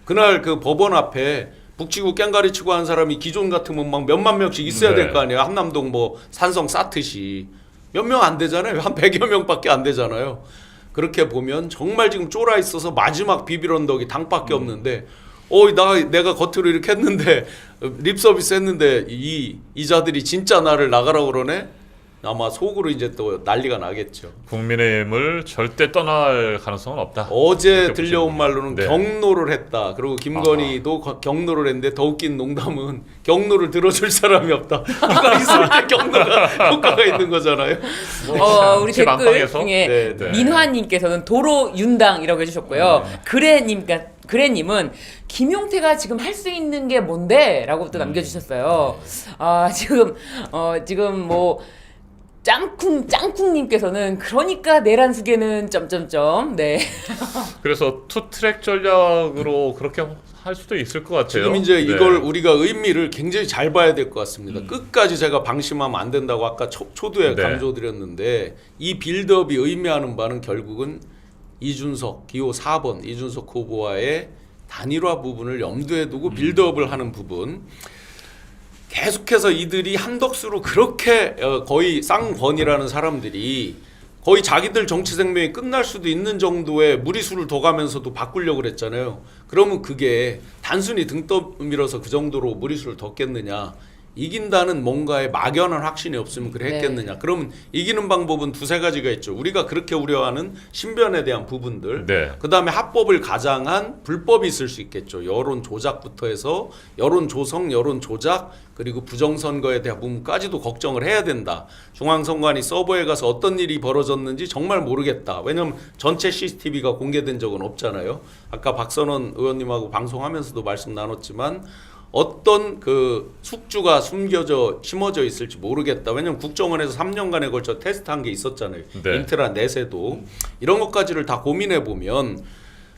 그날 그 법원 앞에 북치고 깽가리 치고 한 사람이 기존 같으면 막 몇만 명씩 있어야 될 거 아니에요. 한남동 뭐 산성 쌓듯이 몇 명 안 되잖아요. 한 100여 명밖에 안 되잖아요. 그렇게 보면 정말 지금 쫄아 있어서 마지막 비빌언덕이 당밖에 없는데 내가 겉으로 이렇게 했는데 립 서비스 했는데 이자들이 진짜 나를 나가라고 그러네. 아마 속으로 이제 또 난리가 나겠죠. 국민의힘을 절대 떠날 가능성은 없다. 어제 들려온 말로는 네. 경로를 했다. 그리고 김건희도 경로를 했는데 더 웃긴 농담은 경로를 들어줄 사람이 없다. 누가 있을 때 경로가 효과가 있는 거잖아요. 우리 댓글 안방에서? 중에 네. 민화님께서는 도로 윤당이라고 해주셨고요. 그래님은 김용태가 지금 할 수 있는 게 뭔데?라고 또 남겨주셨어요. 지금 뭐. 짱쿵님께서는 그러니까 내란 수계는 점점점. 네. 그래서 투트랙 전략으로 그렇게 할 수도 있을 것 같아요. 지금 이제 네. 이걸 우리가 의미를 굉장히 잘 봐야 될 것 같습니다. 끝까지 제가 방심하면 안 된다고 아까 초두에 네. 강조드렸는데 이 빌드업이 의미하는 바는 결국은 이준석 기호 4번 이준석 후보와의 단일화 부분을 염두에 두고 빌드업을 하는 부분, 계속해서 이들이 한덕수로 그렇게 거의 쌍권이라는 사람들이 거의 자기들 정치 생명이 끝날 수도 있는 정도의 무리수를 더 가면서도 바꾸려고 그랬잖아요. 그러면 그게 단순히 등 떠밀어서 그 정도로 무리수를 더 깼느냐, 이긴다는 뭔가의 막연한 확신이 없으면 그래 했겠느냐. 네. 그러면 이기는 방법은 두세 가지가 있죠. 우리가 그렇게 우려하는 신변에 대한 부분들, 네. 그 다음에 합법을 가장한 불법이 있을 수 있겠죠. 여론 조작부터 해서 여론 조성, 여론 조작, 그리고 부정선거에 대한 부분까지도 걱정을 해야 된다. 중앙선관위 서버에 가서 어떤 일이 벌어졌는지 정말 모르겠다. 왜냐하면 전체 CCTV가 공개된 적은 없잖아요. 아까 박선원 의원님하고 방송하면서도 말씀 나눴지만 어떤 그 숙주가 심어져 있을지 모르겠다. 왜냐하면 국정원에서 3년간에 걸쳐 테스트한 게 있었잖아요. 네. 인트라 넷에도. 이런 것까지를 다 고민해 보면,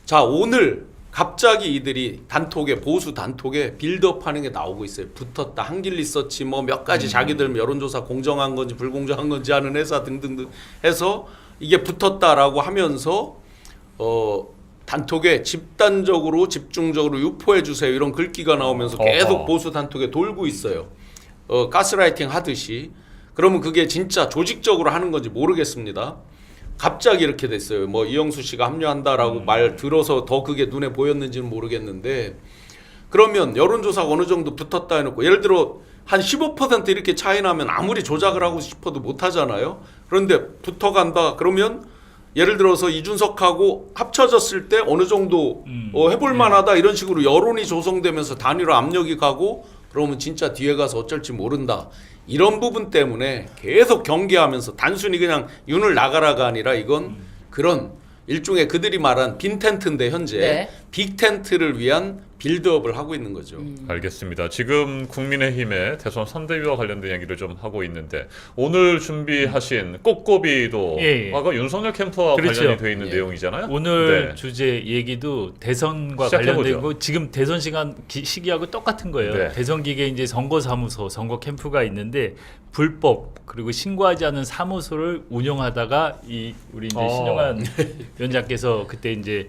자, 오늘 갑자기 이들이 단톡에, 보수 단톡에 빌드업하는 게 나오고 있어요. 붙었다, 한길리서치 뭐 몇 가지 자기들 여론조사 공정한 건지 불공정한 건지 하는 회사 등등등 해서 이게 붙었다라고 하면서 단톡에 집단적으로 집중적으로 유포해 주세요 이런 글귀가 나오면서 계속 보수 단톡에 돌고 있어요. 가스라이팅 하듯이. 그러면 그게 진짜 조직적으로 하는 건지 모르겠습니다. 갑자기 이렇게 됐어요. 뭐 이영수 씨가 합류한다라고 말 들어서 더 그게 눈에 보였는지는 모르겠는데, 그러면 여론조사가 어느 정도 붙었다 해놓고 예를 들어 한 15% 이렇게 차이 나면 아무리 조작을 하고 싶어도 못 하잖아요. 그런데 붙어간다 그러면 예를 들어서 이준석하고 합쳐졌을 때 어느 정도 해볼 만하다 이런 식으로 여론이 조성되면서 단일화 압력이 가고, 그러면 진짜 뒤에 가서 어쩔지 모른다. 이런 부분 때문에 계속 경계하면서 단순히 그냥 윤을 나가라가 아니라 이건 그런 일종의 그들이 말한 빈 텐트인데 현재 네. 빅 텐트를 위한 빌드업을 하고 있는 거죠. 알겠습니다. 지금 국민의힘의 대선 선대위와 관련된 이야기를 좀 하고 있는데, 오늘 준비하신 꽃고비도 아까 윤석열 캠프와 관련이 되어 있는 내용이잖아요. 오늘 주제 얘기도 대선과 관련되고 지금 대선 시기하고 똑같은 거예요. 네. 대선 기계에 이제 선거사무소, 선거 캠프가 있는데 불법 그리고 신고하지 않은 사무소를 운영하다가 우리 이제 신영환 위원장께서 그때 이제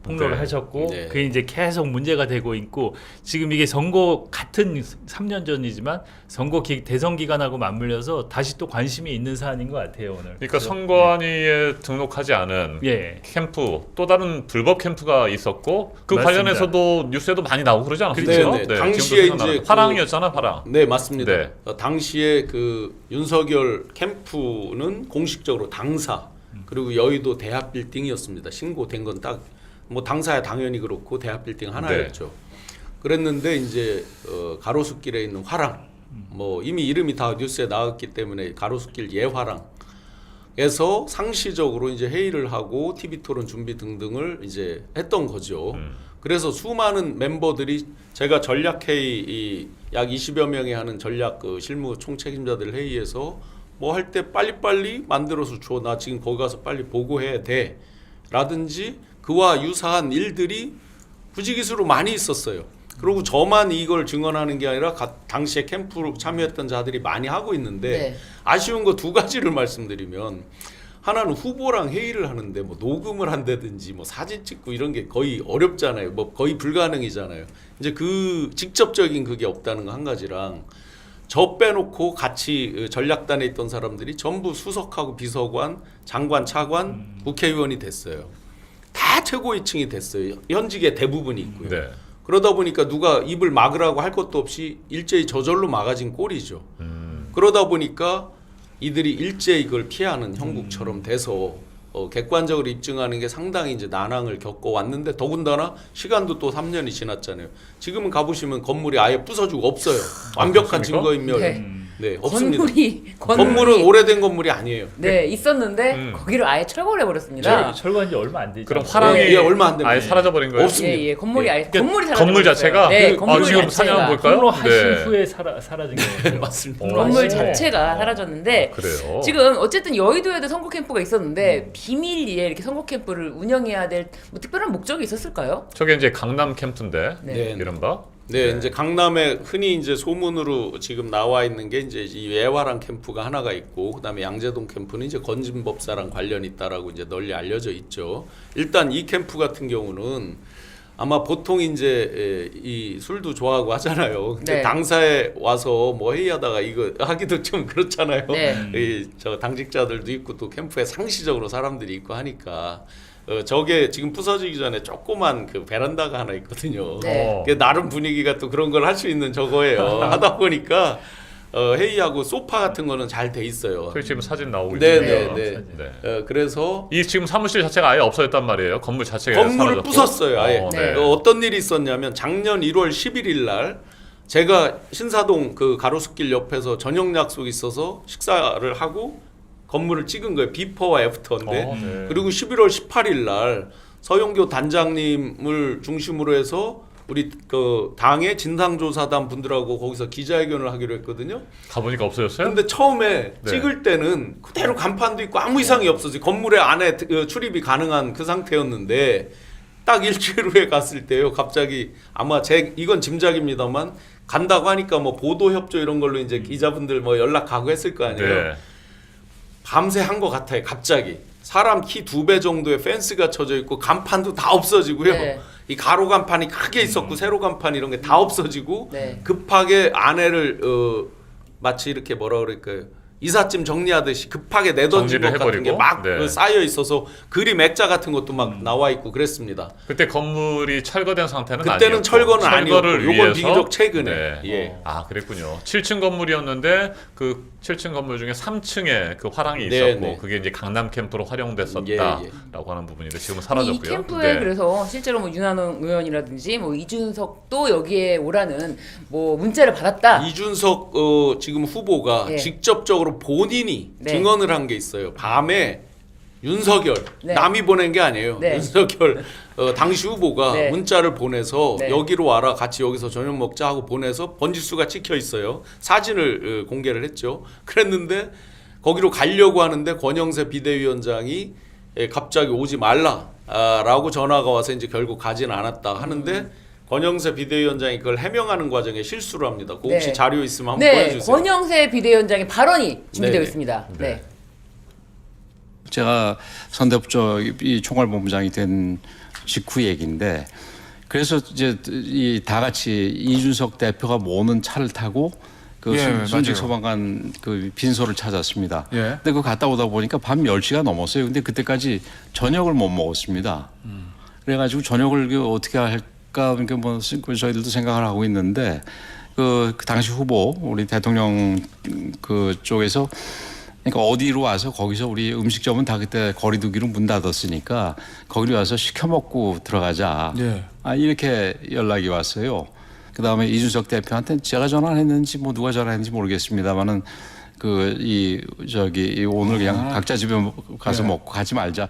폭로를 하셨고, 그게 이제 계속 문제가 되고 있고, 지금 이게 선거 같은 3년 전이지만 선거 대선 기간하고 맞물려서 다시 또 관심이 있는 사안인 것 같아요 오늘. 그러니까 선관위에 등록하지 않은 캠프, 또 다른 불법 캠프가 있었고, 그 맞습니다. 관련해서도 뉴스에도 많이 나오고 그러지 않았어요? 네, 네. 당시에 이제 화랑이었잖아, 화랑. 네, 맞습니다. 당시에 그 윤석열 캠프는 공식적으로 당사, 그리고 여의도 대합 빌딩이었습니다. 신고된 건 딱 뭐 당사야 당연히 그렇고 대합 빌딩 하나였죠. 그랬는데 이제 가로수길에 있는 화랑, 뭐 이미 이름이 다 뉴스에 나왔기 때문에 가로수길 예화랑에서 상시적으로 이제 회의를 하고 TV 토론 준비 등등을 이제 했던 거죠. 그래서 수많은 멤버들이, 제가 전략회의 약 20여 명이 하는 전략 실무 총책임자들 회의에서 뭐 할 때 빨리빨리 만들어서 줘, 나 지금 거기 가서 빨리 보고해야 돼 라든지 그와 유사한 일들이 부지기수로 많이 있었어요. 그리고 저만 이걸 증언하는 게 아니라 당시에 캠프로 참여했던 자들이 많이 하고 있는데, 아쉬운 거 두 가지를 말씀드리면, 하나는 후보랑 회의를 하는데 뭐 녹음을 한다든지 뭐 사진 찍고 이런 게 거의 어렵잖아요. 뭐 거의 불가능이잖아요. 이제 그 직접적인 그게 없다는 거 한 가지랑, 저 빼놓고 같이 전략단에 있던 사람들이 전부 수석하고 비서관, 장관, 차관, 국회의원이 됐어요. 다 최고위층이 됐어요. 현직의 대부분이 있고요. 그러다 보니까 누가 입을 막으라고 할 것도 없이 일제히 저절로 막아진 꼴이죠. 그러다 보니까 이들이 일제히 이걸 피하는 형국처럼 돼서 객관적으로 입증하는 게 상당히 이제 난항을 겪어왔는데, 더군다나 시간도 또 3년이 지났잖아요. 지금은 가보시면 건물이 아예 부서지고 없어요. 완벽한 증거인멸. 네, 없습니다. 건물은 오래된 건물이 아니에요. 네, 있었는데 거기를 아예 철거를 해버렸습니다. 철거한 지 얼마 안 되죠. 그럼 화랑이 얼마 안 됩니다. 아예 사라져버린 거예요? 없습니다. 건물이 아예 건물 사라졌어요. 자체가? 네, 건물 지금 자체가. 볼까요? 폭로하신 후에 사라진 거예요. 맞습니다. 건물 자체가 사라졌는데, 그래요? 지금 어쨌든 여의도에도 선거 캠프가 있었는데 비밀리에 이렇게 선거 캠프를 운영해야 될 뭐 특별한 목적이 있었을까요? 저게 이제 강남 캠프인데, 이른바 네, 이제 강남에 흔히 이제 소문으로 지금 나와 있는 게 이제 이 예화랑 캠프가 하나가 있고, 그다음에 양재동 캠프는 이제 건진법사랑 관련이 있다라고 이제 널리 알려져 있죠. 일단 이 캠프 같은 경우는 아마 보통 이제 이 술도 좋아하고 하잖아요. 근데 네. 당사에 와서 뭐 회의하다가 이거 하기도 좀 그렇잖아요. 네. 이 저 당직자들도 있고 또 캠프에 상시적으로 사람들이 있고 하니까. 저게 지금 부서지기 전에 조그만 그 베란다가 하나 있거든요. 네. 나름 분위기가 또 그런 걸 할 수 있는 저거예요. 하다 보니까 회의하고 소파 같은 거는 잘 돼 있어요. 그 지금 사진 나오고 네네네. 있네요. 네. 그래서 이 지금 사무실 자체가 아예 없어졌단 말이에요. 건물 자체가 건물을 부쉈어요. 아예. 네. 어떤 일이 있었냐면 작년 1월 11일 날 제가 신사동 그 가로수길 옆에서 저녁 약속이 있어서 식사를 하고 건물을 찍은 거예요. 비포와 애프터인데. 네. 그리고 11월 18일 날 서영교 단장님을 중심으로 해서 우리 그 당의 진상조사단 분들하고 거기서 기자회견을 하기로 했거든요. 가보니까 없어졌어요? 근데 처음에 네. 찍을 때는 그대로 간판도 있고 아무 이상이 없었어요. 건물에 안에 출입이 가능한 그 상태였는데 딱 일주일 후에 갔을 때요. 갑자기 아마 이건 짐작입니다만 간다고 하니까 뭐 보도 협조 이런 걸로 이제 기자분들 뭐 연락 가고 했을 거 아니에요. 네. 밤새 한 것 같아요. 갑자기 사람 키 2배 정도의 펜스가 쳐져 있고 간판도 다 없어지고요. 네. 이 가로 간판이 크게 있었고 세로 간판 이런 게 다 없어지고 네. 급하게 안에를 마치 이렇게 뭐라 그럴까요? 이삿짐 정리하듯이 급하게 내던진 것 같은 게 막 네. 쌓여 있어서 그림 액자 같은 것도 막 나와 있고 그랬습니다. 그때 건물이 철거된 상태는 그때는 아니었고 철거는 철거를 아니었고 요건 위해서 비교적 최근에. 네. 예. 아 그랬군요. 7층 건물이었는데 그 7층 건물 중에 3층에 그 화랑이 네, 있었고 네. 그게 이제 강남 캠프로 활용됐었다라고 하는 부분인데 지금은 사라졌고요. 이 캠프에 네. 그래서 실제로 뭐 윤한홍 의원이라든지 뭐 이준석도 여기에 오라는 뭐 문자를 받았다. 이준석 지금 후보가 예. 직접적으로 본인이 네. 증언을 한 게 있어요. 밤에 윤석열 네. 남이 보낸 게 아니에요. 네. 윤석열 당시 후보가 네. 문자를 보내서 네. 여기로 와라 같이 여기서 저녁 먹자 하고 보내서 번지수가 찍혀 있어요. 사진을 공개를 했죠. 그랬는데 거기로 가려고 하는데 권영세 비대위원장이 갑자기 오지 말라라고 전화가 와서 이제 결국 가지는 않았다 하는데 권영세 비대위원장이 그걸 해명하는 과정에 실수를 합니다. 그 혹시 네. 자료 있으면 한번 네, 보여주세요. 권영세 비대위원장의 발언이 준비되어 네네. 있습니다. 네. 제가 선대부처 이 총괄본부장이 된 직후 얘기인데, 그래서 이제 이 다 같이 이준석 대표가 모는 차를 타고 그 순직 소방관 그 빈소를 찾았습니다. 근데 그 갔다 오다 보니까 밤 10시가 넘었어요. 근데 그때까지 저녁을 못 먹었습니다. 그래가지고 저녁을 어떻게 할까, 그러니까 뭐 저희들도 생각을 하고 있는데 그 당시 후보 우리 대통령 그 쪽에서 그러니까 어디로 와서 거기서 우리 음식점은 다 그때 거리두기로 문 닫았으니까 거기로 와서 시켜 먹고 들어가자. 이렇게 연락이 왔어요. 그 다음에 이준석 대표한테 제가 전화했는지 뭐 누가 전화했는지 모르겠습니다만은 이 오늘 그냥 각자 집에 가서 먹고 가지 말자.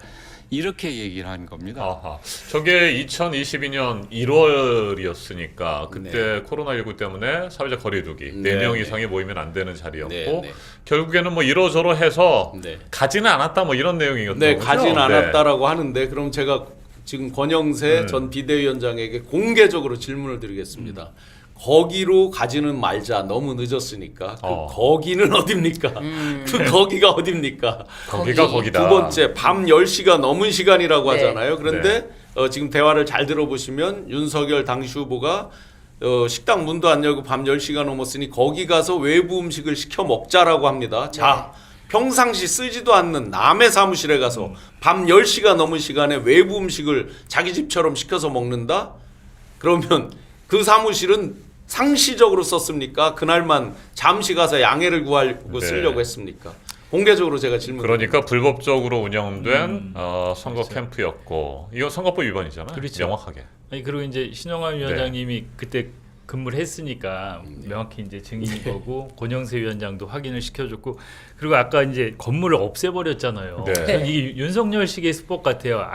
이렇게 얘기를 한 겁니다. 아하. 저게 2022년 1월이었으니까 그때 코로나19 때문에 사회적 거리두기 4명 이상이 모이면 안 되는 자리였고 결국에는 뭐 이러저러 해서 가지는 않았다 뭐 이런 내용이었던 네, 거죠? 가지는 않았다라고 하는데 그럼 제가 지금 권영세 전 비대위원장에게 공개적으로 질문을 드리겠습니다. 거기로 가지는 말자. 너무 늦었으니까. 거기는 어딥니까? 그 거기가 어딥니까? 거기가 거기다. 두 번째, 밤 10시가 넘은 시간이라고 네. 하잖아요. 그런데 지금 대화를 잘 들어보시면 윤석열 당시 후보가 식당 문도 안 열고 밤 10시가 넘었으니 거기 가서 외부 음식을 시켜 먹자라고 합니다. 자, 평상시 쓰지도 않는 남의 사무실에 가서 밤 10시가 넘은 시간에 외부 음식을 자기 집처럼 시켜서 먹는다? 그러면 그 사무실은 상시적으로 썼습니까? 그날만 잠시 가서 양해를 구하고 쓰려고 했습니까? 공개적으로 제가 질문. 그러니까 불법적으로 운영된 선거 캠프였고 이거 선거법 위반이잖아요. 그렇죠. 명확하게. 아니 그리고 이제 신영환 위원장님이 그때 근무를 했으니까 명확히 이제 증인이 거고 권영세 위원장도 확인을 시켜줬고 그리고 아까 이제 건물을 없애버렸잖아요. 이 윤석열식의 수법 같아요.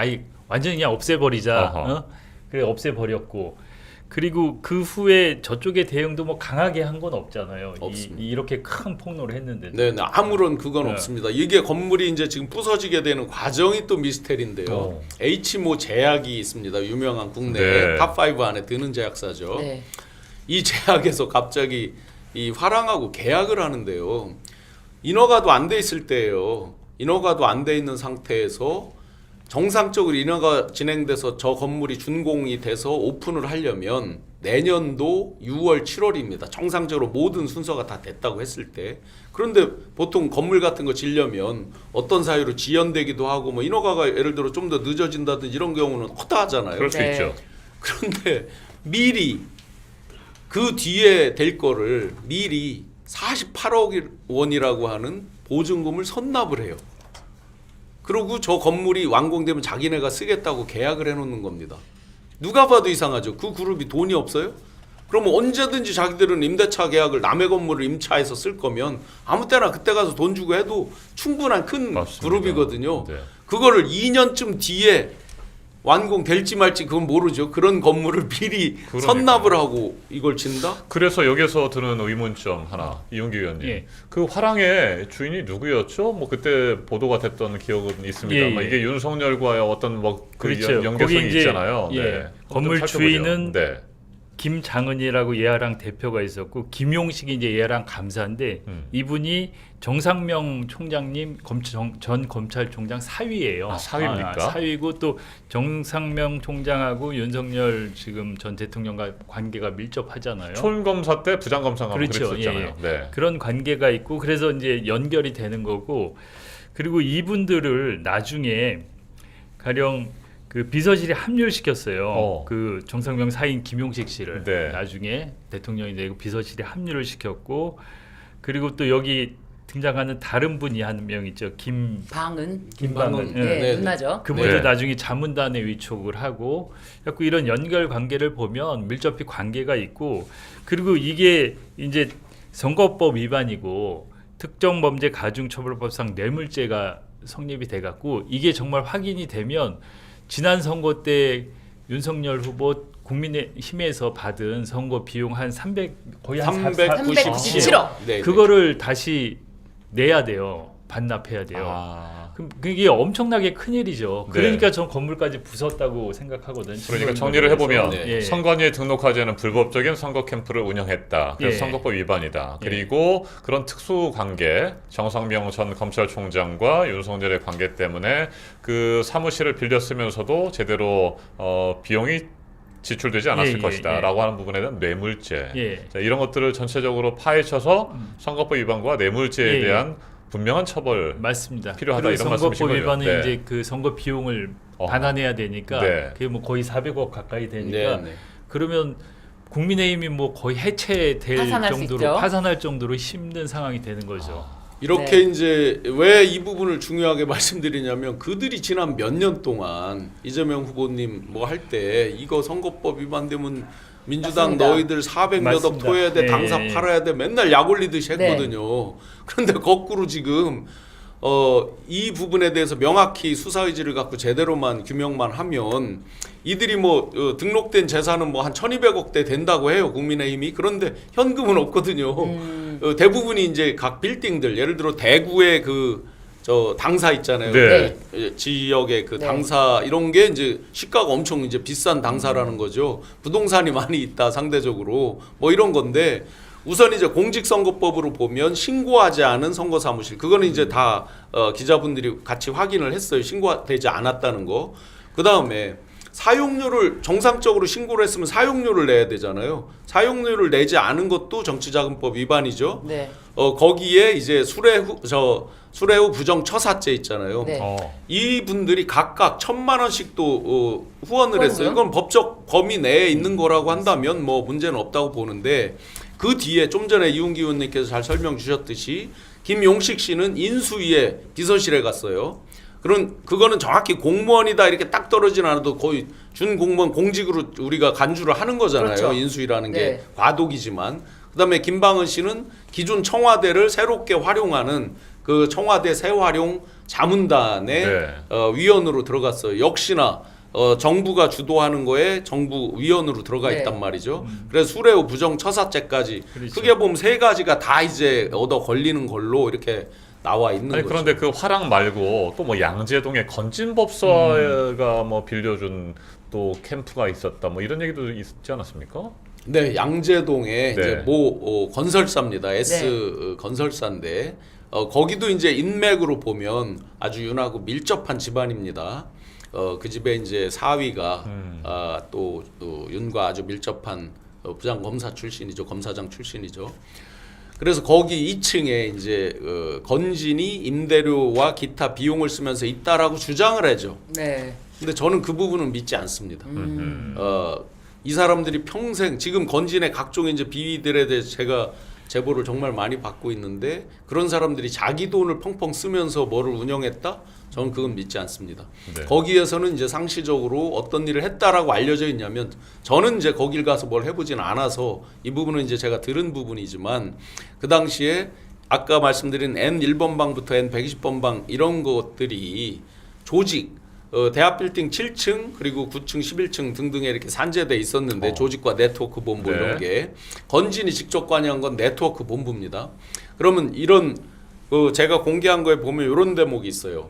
완전히 그냥 없애버리자. 그래 없애버렸고. 그리고 그 후에 저쪽의 대응도 뭐 강하게 한 건 없잖아요. 이렇게 큰 폭로를 했는데. 네, 아무런 그건 없습니다. 이게 건물이 이제 지금 부서지게 되는 과정이 또 미스테리인데요. H모 제약이 있습니다. 유명한 국내 탑5 안에 드는 제약사죠. 이 제약에서 갑자기 이 화랑하고 계약을 하는데요. 인허가도 안 돼 있을 때예요. 인허가도 안 돼 있는 상태에서 정상적으로 인허가 진행돼서 저 건물이 준공이 돼서 오픈을 하려면 내년도 6월, 7월입니다. 정상적으로 모든 순서가 다 됐다고 했을 때. 그런데 보통 건물 같은 거 지려면 어떤 사유로 지연되기도 하고 뭐 인허가가 예를 들어 좀 더 늦어진다든지 이런 경우는 허다하잖아요. 그럴 수 있죠. 그런데 미리 그 뒤에 될 거를 미리 48억 원이라고 하는 보증금을 선납을 해요. 그리고 저 건물이 완공되면 자기네가 쓰겠다고 계약을 해놓는 겁니다. 누가 봐도 이상하죠. 그 그룹이 돈이 없어요? 그러면 언제든지 자기들은 임대차 계약을 남의 건물을 임차해서 쓸 거면 아무 때나 그때 가서 돈 주고 해도 충분한 큰 맞습니다. 그룹이거든요. 네. 그거를 2년쯤 뒤에 완공될지 말지 그건 모르죠. 그런 건물을 미리 선납을 하고 이걸 진다? 그래서 여기서 드는 의문점 하나, 이용기 의원님. 예. 그 화랑의 주인이 누구였죠? 뭐 그때 보도가 됐던 기억은 있습니다만 예, 예. 이게 윤석열과의 어떤 뭐 그 그렇죠. 연계성이 거기 이제, 있잖아요. 예. 네. 건물 좀 살펴보죠. 주인은 네. 김장은이라고 예하랑 대표가 있었고 김용식이 이제 예하랑 감사인데 이분이 정상명 총장님 전 검찰총장 사위예요. 아, 사위입니까? 사위고 또 정상명 총장하고 윤석열 지금 전 대통령과 관계가 밀접하잖아요. 총검사 때 부장검사가 그렇죠. 그랬었잖아요. 예, 예. 네. 그런 관계가 있고 그래서 이제 연결이 되는 거고 그리고 이분들을 나중에 가령 그 비서실에 합류를 시켰어요. 그 정상명 사인 김용식 씨를 네. 나중에 대통령이 되고 비서실에 합류를 시켰고 그리고 또 여기 등장하는 다른 분이 한 명 있죠. 김방은. 네, 누나죠. 그분도 네. 나중에 자문단에 위촉을 하고 자꾸 이런 연결 관계를 보면 밀접히 관계가 있고 그리고 이게 이제 선거법 위반이고 특정범죄 가중처벌법상 뇌물죄가 성립이 돼 갖고 이게 정말 확인이 되면 지난 선거 때 윤석열 후보 국민의힘에서 받은 선거 비용 한 300 거의 한 397억. 네, 그거를 다시 내야 돼요. 반납해야 돼요. 그럼 그게 엄청나게 큰 일이죠. 네. 그러니까 전 건물까지 부쉈다고 생각하거든요. 그러니까 정리를 해보면 예. 선관위에 등록하지 않은 불법적인 선거 캠프를 운영했다. 그래서 예. 선거법 위반이다. 예. 그리고 그런 특수 관계, 정상명 전 검찰총장과 윤석열의 관계 때문에 그 사무실을 빌려 쓰면서도 제대로 비용이 지출되지 않았을 예, 것이다 예. 라고 하는 부분에 대한 뇌물죄. 예. 자, 이런 것들을 전체적으로 파헤쳐서 선거법 위반과 뇌물죄에 예. 대한 분명한 처벌 맞습니다. 필요하다 그리고 이런 말씀이신 선거법 거죠. 위반은 네. 이제 그 선거 비용을 반환해야 되니까 네. 그게 뭐 거의 400억 가까이 되니까 네, 네. 그러면 국민의힘이 뭐 거의 해체될 파산할 수 정도로 있죠. 파산할 정도로 힘든 상황이 되는 거죠. 이렇게 이제 왜 이 부분을 중요하게 말씀드리냐면 그들이 지난 몇 년 동안 이재명 후보님 뭐 할 때 이거 선거법 위반되면 민주당 맞습니다. 너희들 400 몇 억 맞습니다. 토해야 돼, 예, 당사 예. 팔아야 돼 맨날 약 올리듯이 네. 했거든요. 그런데 거꾸로 지금 이 부분에 대해서 명확히 수사 의지를 갖고 제대로만 규명만 하면 이들이 뭐 등록된 재산은 뭐 한 1,200억대 된다고 해요 국민의힘이. 그런데 현금은 없거든요. 대부분이 이제 각 빌딩들 예를 들어 대구의 그 저 당사 있잖아요. 네. 지역의 그 네. 당사 이런 게 이제 시가가 엄청 이제 비싼 당사라는 거죠. 부동산이 많이 있다 상대적으로 뭐 이런 건데 우선 이제 공직선거법으로 보면 신고하지 않은 선거사무실 그거는 이제 다 기자분들이 같이 확인을 했어요. 신고되지 않았다는 거. 그 다음에 사용료를 정상적으로 신고를 했으면 사용료를 내야 되잖아요. 사용료를 내지 않은 것도 정치자금법 위반이죠. 네. 거기에 이제 수뢰후 부정처사죄 있잖아요. 네. 이 분들이 각각 1,000만 원씩 또 후원을 후원금? 했어요. 이건 법적 범위 내에 있는 거라고 한다면 뭐 문제는 없다고 보는데 그 뒤에 좀 전에 이훈기 의원님께서 잘 설명 주셨듯이 김용식 씨는 인수위에 비서실에 갔어요. 그거는 정확히 공무원이다 이렇게 딱 떨어지진 않아도 거의 준 공무원 공직으로 우리가 간주를 하는 거잖아요. 그렇죠. 인수위라는 게 네. 과도기지만 그다음에 김방은 씨는 기존 청와대를 새롭게 활용하는 그 청와대 새활용 자문단의 네. 위원으로 들어갔어요. 역시나 정부가 주도하는 거에 정부 위원으로 들어가 네. 있단 말이죠. 그래서 수뢰후 부정처사죄까지 그렇죠. 크게 보면 세 가지가 다 이제 얻어 걸리는 걸로 이렇게 나와 있는 아니, 거죠. 그런데 그 화랑 말고 또 뭐 양재동에 건진법사가 뭐 빌려준 또 캠프가 있었다 뭐 이런 얘기도 있지 않았습니까? 네, 양재동에 네. 이제 모 건설사입니다. S 네. 건설사인데 거기도 이제 인맥으로 보면 아주 윤하고 밀접한 집안입니다. 그 집에 이제 사위가 또 윤과 아주 밀접한 부장 검사 출신이죠. 검사장 출신이죠. 그래서 거기 2층에 이제 건진이 임대료와 기타 비용을 쓰면서 있다라고 주장을 하죠. 네. 근데 저는 그 부분은 믿지 않습니다. 이 사람들이 평생 지금 건진의 각종 이제 비위들에 대해서 제가 제보를 정말 많이 받고 있는데 그런 사람들이 자기 돈을 펑펑 쓰면서 뭐를 운영했다? 저는 그건 믿지 않습니다. 네. 거기에서는 이제 상시적으로 어떤 일을 했다라고 알려져 있냐면 저는 이제 거길 가서 뭘 해보진 않아서 이 부분은 이제 제가 들은 부분이지만 그 당시에 아까 말씀드린 N1번 방부터 N120번 방 이런 것들이 조직 대합 빌딩 7층 그리고 9층 11층 등등에 이렇게 산재돼 있었는데 조직과 네트워크 본부 네. 이런 게 건진이 직접 관여한 건 네트워크 본부입니다. 그러면 이런 제가 공개한 거에 보면 이런 대목이 있어요.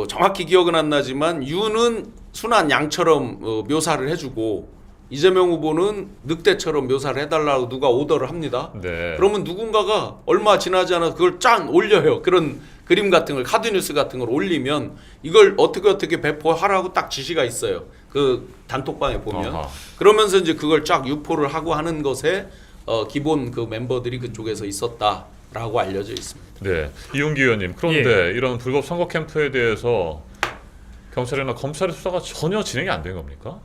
정확히 기억은 안 나지만 유는 순한 양처럼 묘사를 해주고 이재명 후보는 늑대처럼 묘사를 해달라고 누가 오더를 합니다. 네. 그러면 누군가가 얼마 지나지 않아서 그걸 짠 올려요. 그런 그림 같은 걸 카드뉴스 같은 걸 올리면 이걸 어떻게 배포하라고 딱 지시가 있어요. 그 단톡방에 보면 그러면서 이제 그걸 쫙 유포를 하고 하는 것에 기본 그 멤버들이 그쪽에서 있었다라고 알려져 있습니다. 네, 이용기 의원님. 그런데 이런 불법 선거 캠프에 대해서 경찰이나 검찰의 수사가 전혀 진행이 안 된 겁니까?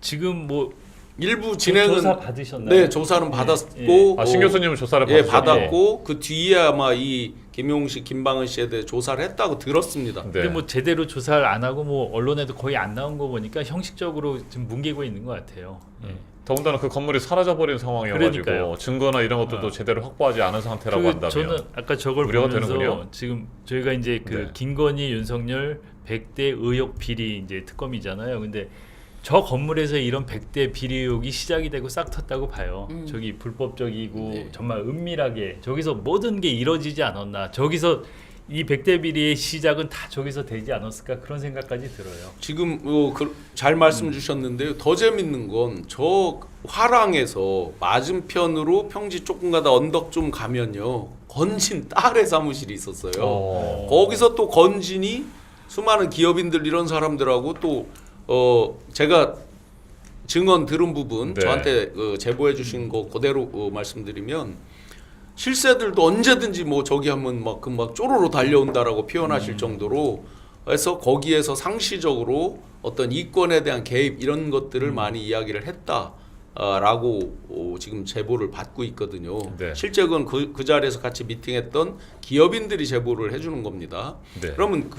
지금 뭐 일부 진행은 조사 받으셨나요? 네, 조사는 받았고 신 교수님은 조사를 받으셨죠? 받았고 그 뒤에 아마 이 김용식, 김방은 씨에 대해 조사를 했다고 들었습니다. 근데 뭐 제대로 조사를 안 하고 뭐 언론에도 거의 안 나온 거 보니까 형식적으로 지금 뭉개고 있는 것 같아요. 더군다나 그 건물이 사라져버린 상황이어가지고 그러니까요. 증거나 이런 것들도 제대로 확보하지 않은 상태라고 한다면 저는 아까 저걸 우려가 보면서 되는군요. 지금 저희가 이제 그 네. 김건희, 윤석열 100대 의혹 비리 이제 특검이잖아요. 근데 저 건물에서 이런 100대 비리 의혹이 시작이 되고 싹 텄다고 봐요. 저기 불법적이고 정말 은밀하게 저기서 모든 게 이루어지지 않았나. 저기서 이 100대 비리의 시작은 다 저기서 되지 않았을까 그런 생각까지 들어요. 지금 잘 말씀 주셨는데요. 더 재밌는 건 저 화랑에서 맞은편으로 평지 조금 가다 언덕 좀 가면요. 건진 딸의 사무실이 있었어요. 거기서 또 건진이 수많은 기업인들 이런 사람들하고 또 제가 증언 들은 부분 네. 저한테 제보해 주신 거 그대로 말씀드리면 실세들도 언제든지 뭐 저기 하면 막 쪼로로 달려온다라고 표현하실 정도로 해서 거기에서 상시적으로 어떤 이권에 대한 개입 이런 것들을 많이 이야기를 했다라고 지금 제보를 받고 있거든요. 네. 실제 그건 그 자리에서 같이 미팅했던 기업인들이 제보를 해주는 겁니다. 네. 그러면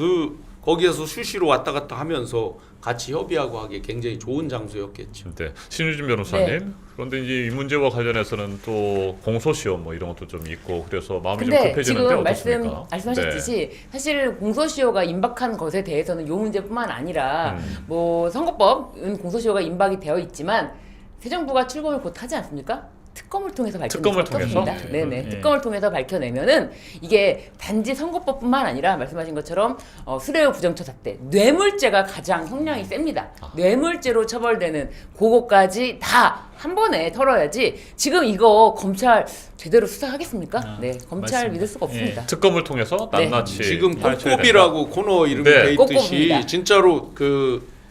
거기에서 수시로 왔다 갔다 하면서 같이 협의하고 하기에 굉장히 좋은 장소였겠죠. 네, 신유진 변호사님. 네. 그런데 이제 이 문제와 관련해서는 또 공소시효 뭐 이런 것도 좀 있고 그래서 마음이 좀 근데 급해지는데 지금 어떻습니까? 말씀하셨듯이 사실 공소시효가 임박한 것에 대해서는 요 문제뿐만 아니라 뭐 선거법은 공소시효가 임박이 되어 있지만 새 정부가 출범을 곧 하지 않습니까? 특검을 통해서 밝혀내면 어떻습니다. 네네. 특검을 통해서 밝혀내면은 이게 단지 선거법뿐만 아니라 말씀하신 것처럼 수뢰의 부정처사 때 뇌물죄가 가장 형량이 셉니다. 뇌물죄로 처벌되는 그거까지 다 한 번에 털어야지. 지금 이거 검찰 제대로 수사하겠습니까? 네, 검찰 맞습니다. 믿을 수가 없습니다. 특검을 통해서 낱낱이 지금 파헤쳐야 꼬꼬비라고 코너 이름이 네. 돼 있듯이 꼬꼬비입니다. 진짜로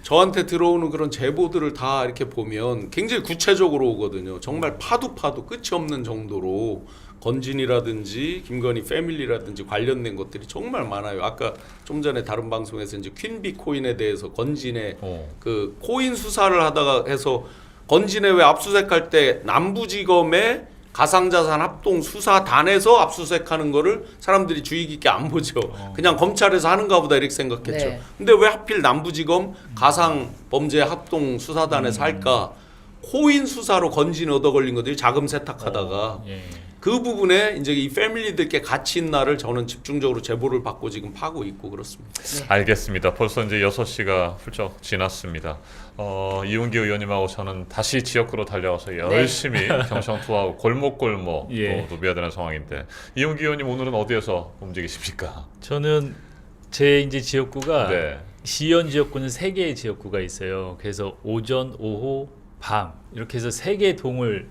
저한테 들어오는 그런 제보들을 다 이렇게 보면 굉장히 구체적으로 오거든요. 정말 파도 끝이 없는 정도로 건진이라든지 김건희 패밀리라든지 관련된 것들이 정말 많아요. 아까 좀 전에 다른 방송에서 이제 퀸비 코인에 대해서 건진의 그 코인 수사를 하다가 해서 건진에 왜 압수수색할 때 남부지검에 가상자산 합동 수사단에서 압수수색하는 거를 사람들이 주의 깊게 안 보죠. 그냥 검찰에서 하는가 보다 이렇게 생각했죠. 네. 근데 왜 하필 남부지검 가상범죄 합동 수사단에서 할까? 코인 수사로 건진 얻어 걸린 것들이 자금 세탁하다가 그 부분에 이제 이 패밀리들께 가치 있나를 저는 집중적으로 제보를 받고 지금 파고 있고 그렇습니다. 알겠습니다. 벌써 이제 6시가 훌쩍 지났습니다. 이용기 의원님하고 저는 다시 지역구로 달려가서 열심히 경청투하고 골목골목 또 누벼야 되는 상황인데 이용기 의원님 오늘은 어디에서 움직이십니까? 저는 제 이제 지역구가 시연 지역구는 3개의 지역구가 있어요. 그래서 오전, 오후, 밤 이렇게 해서 3개의 동을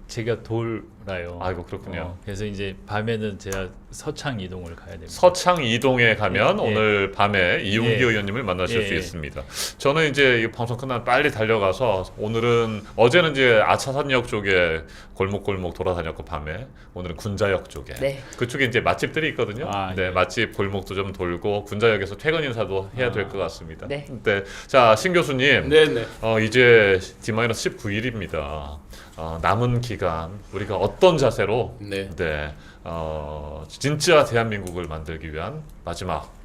제가 돌아요. 아이고 그렇군요. 그래서 이제 밤에는 제가 서창 이동을 가야 됩니다. 서창 이동에 가면 예. 오늘 밤에 이용기 예. 의원님을 만나실 예. 수 있습니다. 저는 이제 이 방송 끝나면 빨리 달려가서 오늘은 어제는 이제 아차산역 쪽에 골목골목 돌아다녔고 밤에 오늘은 군자역 쪽에 네. 그쪽에 이제 맛집들이 있거든요. 네, 맛집 골목도 좀 돌고 군자역에서 퇴근 인사도 해야 될 것 같습니다. 네. 자, 신 교수님. 네네. 이제 D-19일입니다. 남은 기간 우리가 어떤 자세로 진짜 대한민국을 만들기 위한 마지막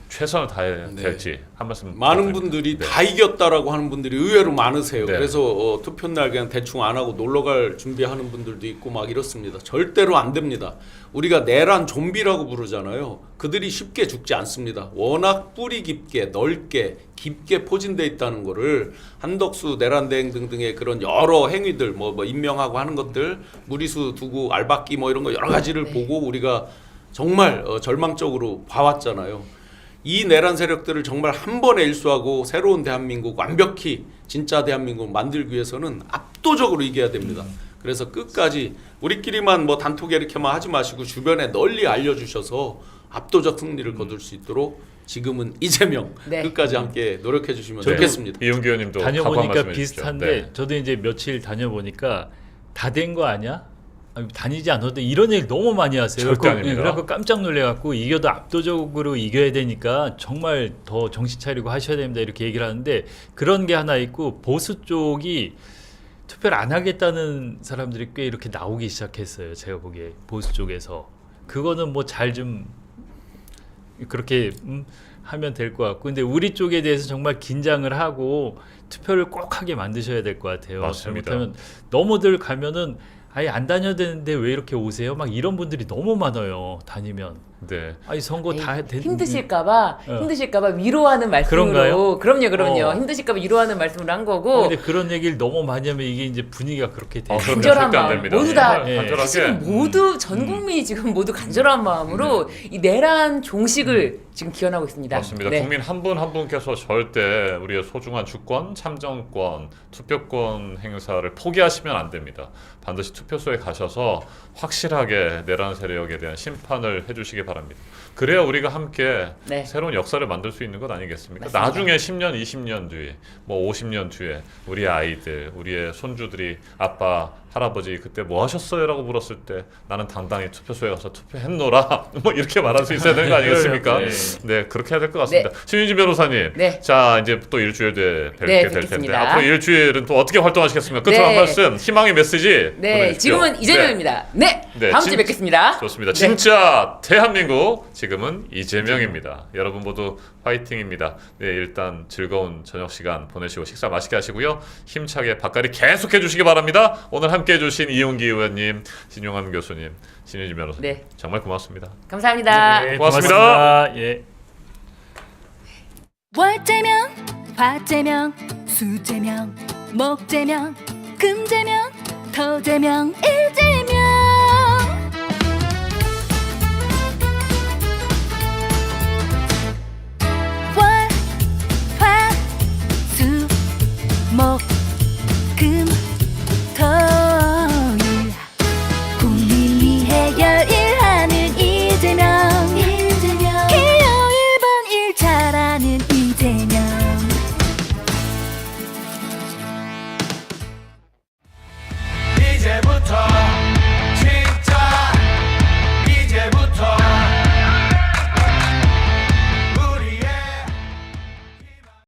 최선을 다해야 될지 한 말씀 많은 분들이 다 이겼다라고 하는 분들이 의외로 많으세요. 그래서 투표 날 그냥 대충 안 하고 놀러 갈 준비하는 분들도 있고 막 이렇습니다. 절대로 안 됩니다. 우리가 내란 좀비라고 부르잖아요. 그들이 쉽게 죽지 않습니다. 워낙 뿌리 깊게 넓게 깊게 포진돼 있다는 거를 한덕수 내란 대행 등등의 그런 여러 행위들 뭐 임명하고 하는 것들 무리수 두고 알박기 뭐 이런 거 여러 가지를 보고 우리가 정말 절망적으로 봐왔잖아요. 이 내란 세력들을 정말 한 번에 일수하고 새로운 대한민국 완벽히 진짜 대한민국을 만들기 위해서는 압도적으로 이겨야 됩니다. 그래서 끝까지 우리끼리만 뭐 단톡에 이렇게만 하지 마시고 주변에 널리 알려주셔서 압도적 승리를 거둘 수 있도록 지금은 이재명 끝까지 함께 노력해 주시면 좋겠습니다. 이용기 의원님도 다녀보니까 비슷한데 저도 이제 며칠 다녀보니까 다 된 거 아니야? 다니지 않아도 이런 얘기 너무 많이 하세요. 절대 아닙니다. 그래서 깜짝 놀래갖고 이겨도 압도적으로 이겨야 되니까 정말 더 정신 차리고 하셔야 됩니다. 이렇게 얘기를 하는데 그런 게 하나 있고 보수 쪽이 투표를 안 하겠다는 사람들이 꽤 이렇게 나오기 시작했어요. 제가 보기에 보수 쪽에서 그거는 뭐 잘 좀 그렇게 하면 될 것 같고 근데 우리 쪽에 대해서 정말 긴장을 하고 투표를 꼭 하게 만드셔야 될 것 같아요. 맞습니다. 잘못하면 너무들 가면은 아예 안 다녀야 되는데 왜 이렇게 오세요? 막 이런 분들이 너무 많아요. 다니면. 네. 아니 선거 다 힘드실까봐 위로하는 말씀으로. 그럼요. 힘드실까봐 위로하는 말씀으로 한 거고. 근데 그런 얘기를 너무 많이 하면 이게 이제 분위기가 그렇게 돼요. 간절한 마음. 모두 다 사실은 모두 음. 전 국민이 지금 모두 간절한 마음으로 이 내란 종식을 지금 기원하고 있습니다. 맞습니다. 네. 국민 한 분 한 분께서 절대 우리의 소중한 주권, 참정권, 투표권 행사를 포기하시면 안 됩니다. 반드시 투표소에 가셔서 확실하게 내란 세력에 대한 심판을 해주시기 바랍니다. 그래야 우리가 함께 새로운 역사를 만들 수 있는 것 아니겠습니까? 맞습니다. 나중에 10년, 20년 뒤에, 뭐 50년 뒤에 우리 아이들, 우리의 손주들이 아빠, 할아버지 그때 뭐 하셨어요? 라고 물었을 때 나는 당당히 투표소에 가서 투표했노라 뭐 이렇게 말할 수 있어야 되는 거 아니겠습니까? 네, 그렇게 해야 될 것 같습니다. 신윤지 변호사님, 자 이제 또 일주일 뒤에 뵙게 될 텐데 앞으로 일주일은 또 어떻게 활동하시겠습니까? 끝으로 한 말씀, 희망의 메시지 보내주십시오. 지금은 이재명입니다. 다음 주에 뵙겠습니다. 좋습니다. 진짜 대한민국 지금은 이재명입니다. 여러분 모두 파이팅입니다. 일단 즐거운 저녁 시간 보내시고 식사 맛있게 하시고요. 힘차게 밥갈이 계속 해주시기 바랍니다. 오늘 함께 해주신 이용기 의원님, 신용환 교수님, 신윤지 변호사님 정말 고맙습니다. 감사합니다. 고맙습니다. 월제명, 화제명, 수제명, 목제명, 금제명, 토제명, 일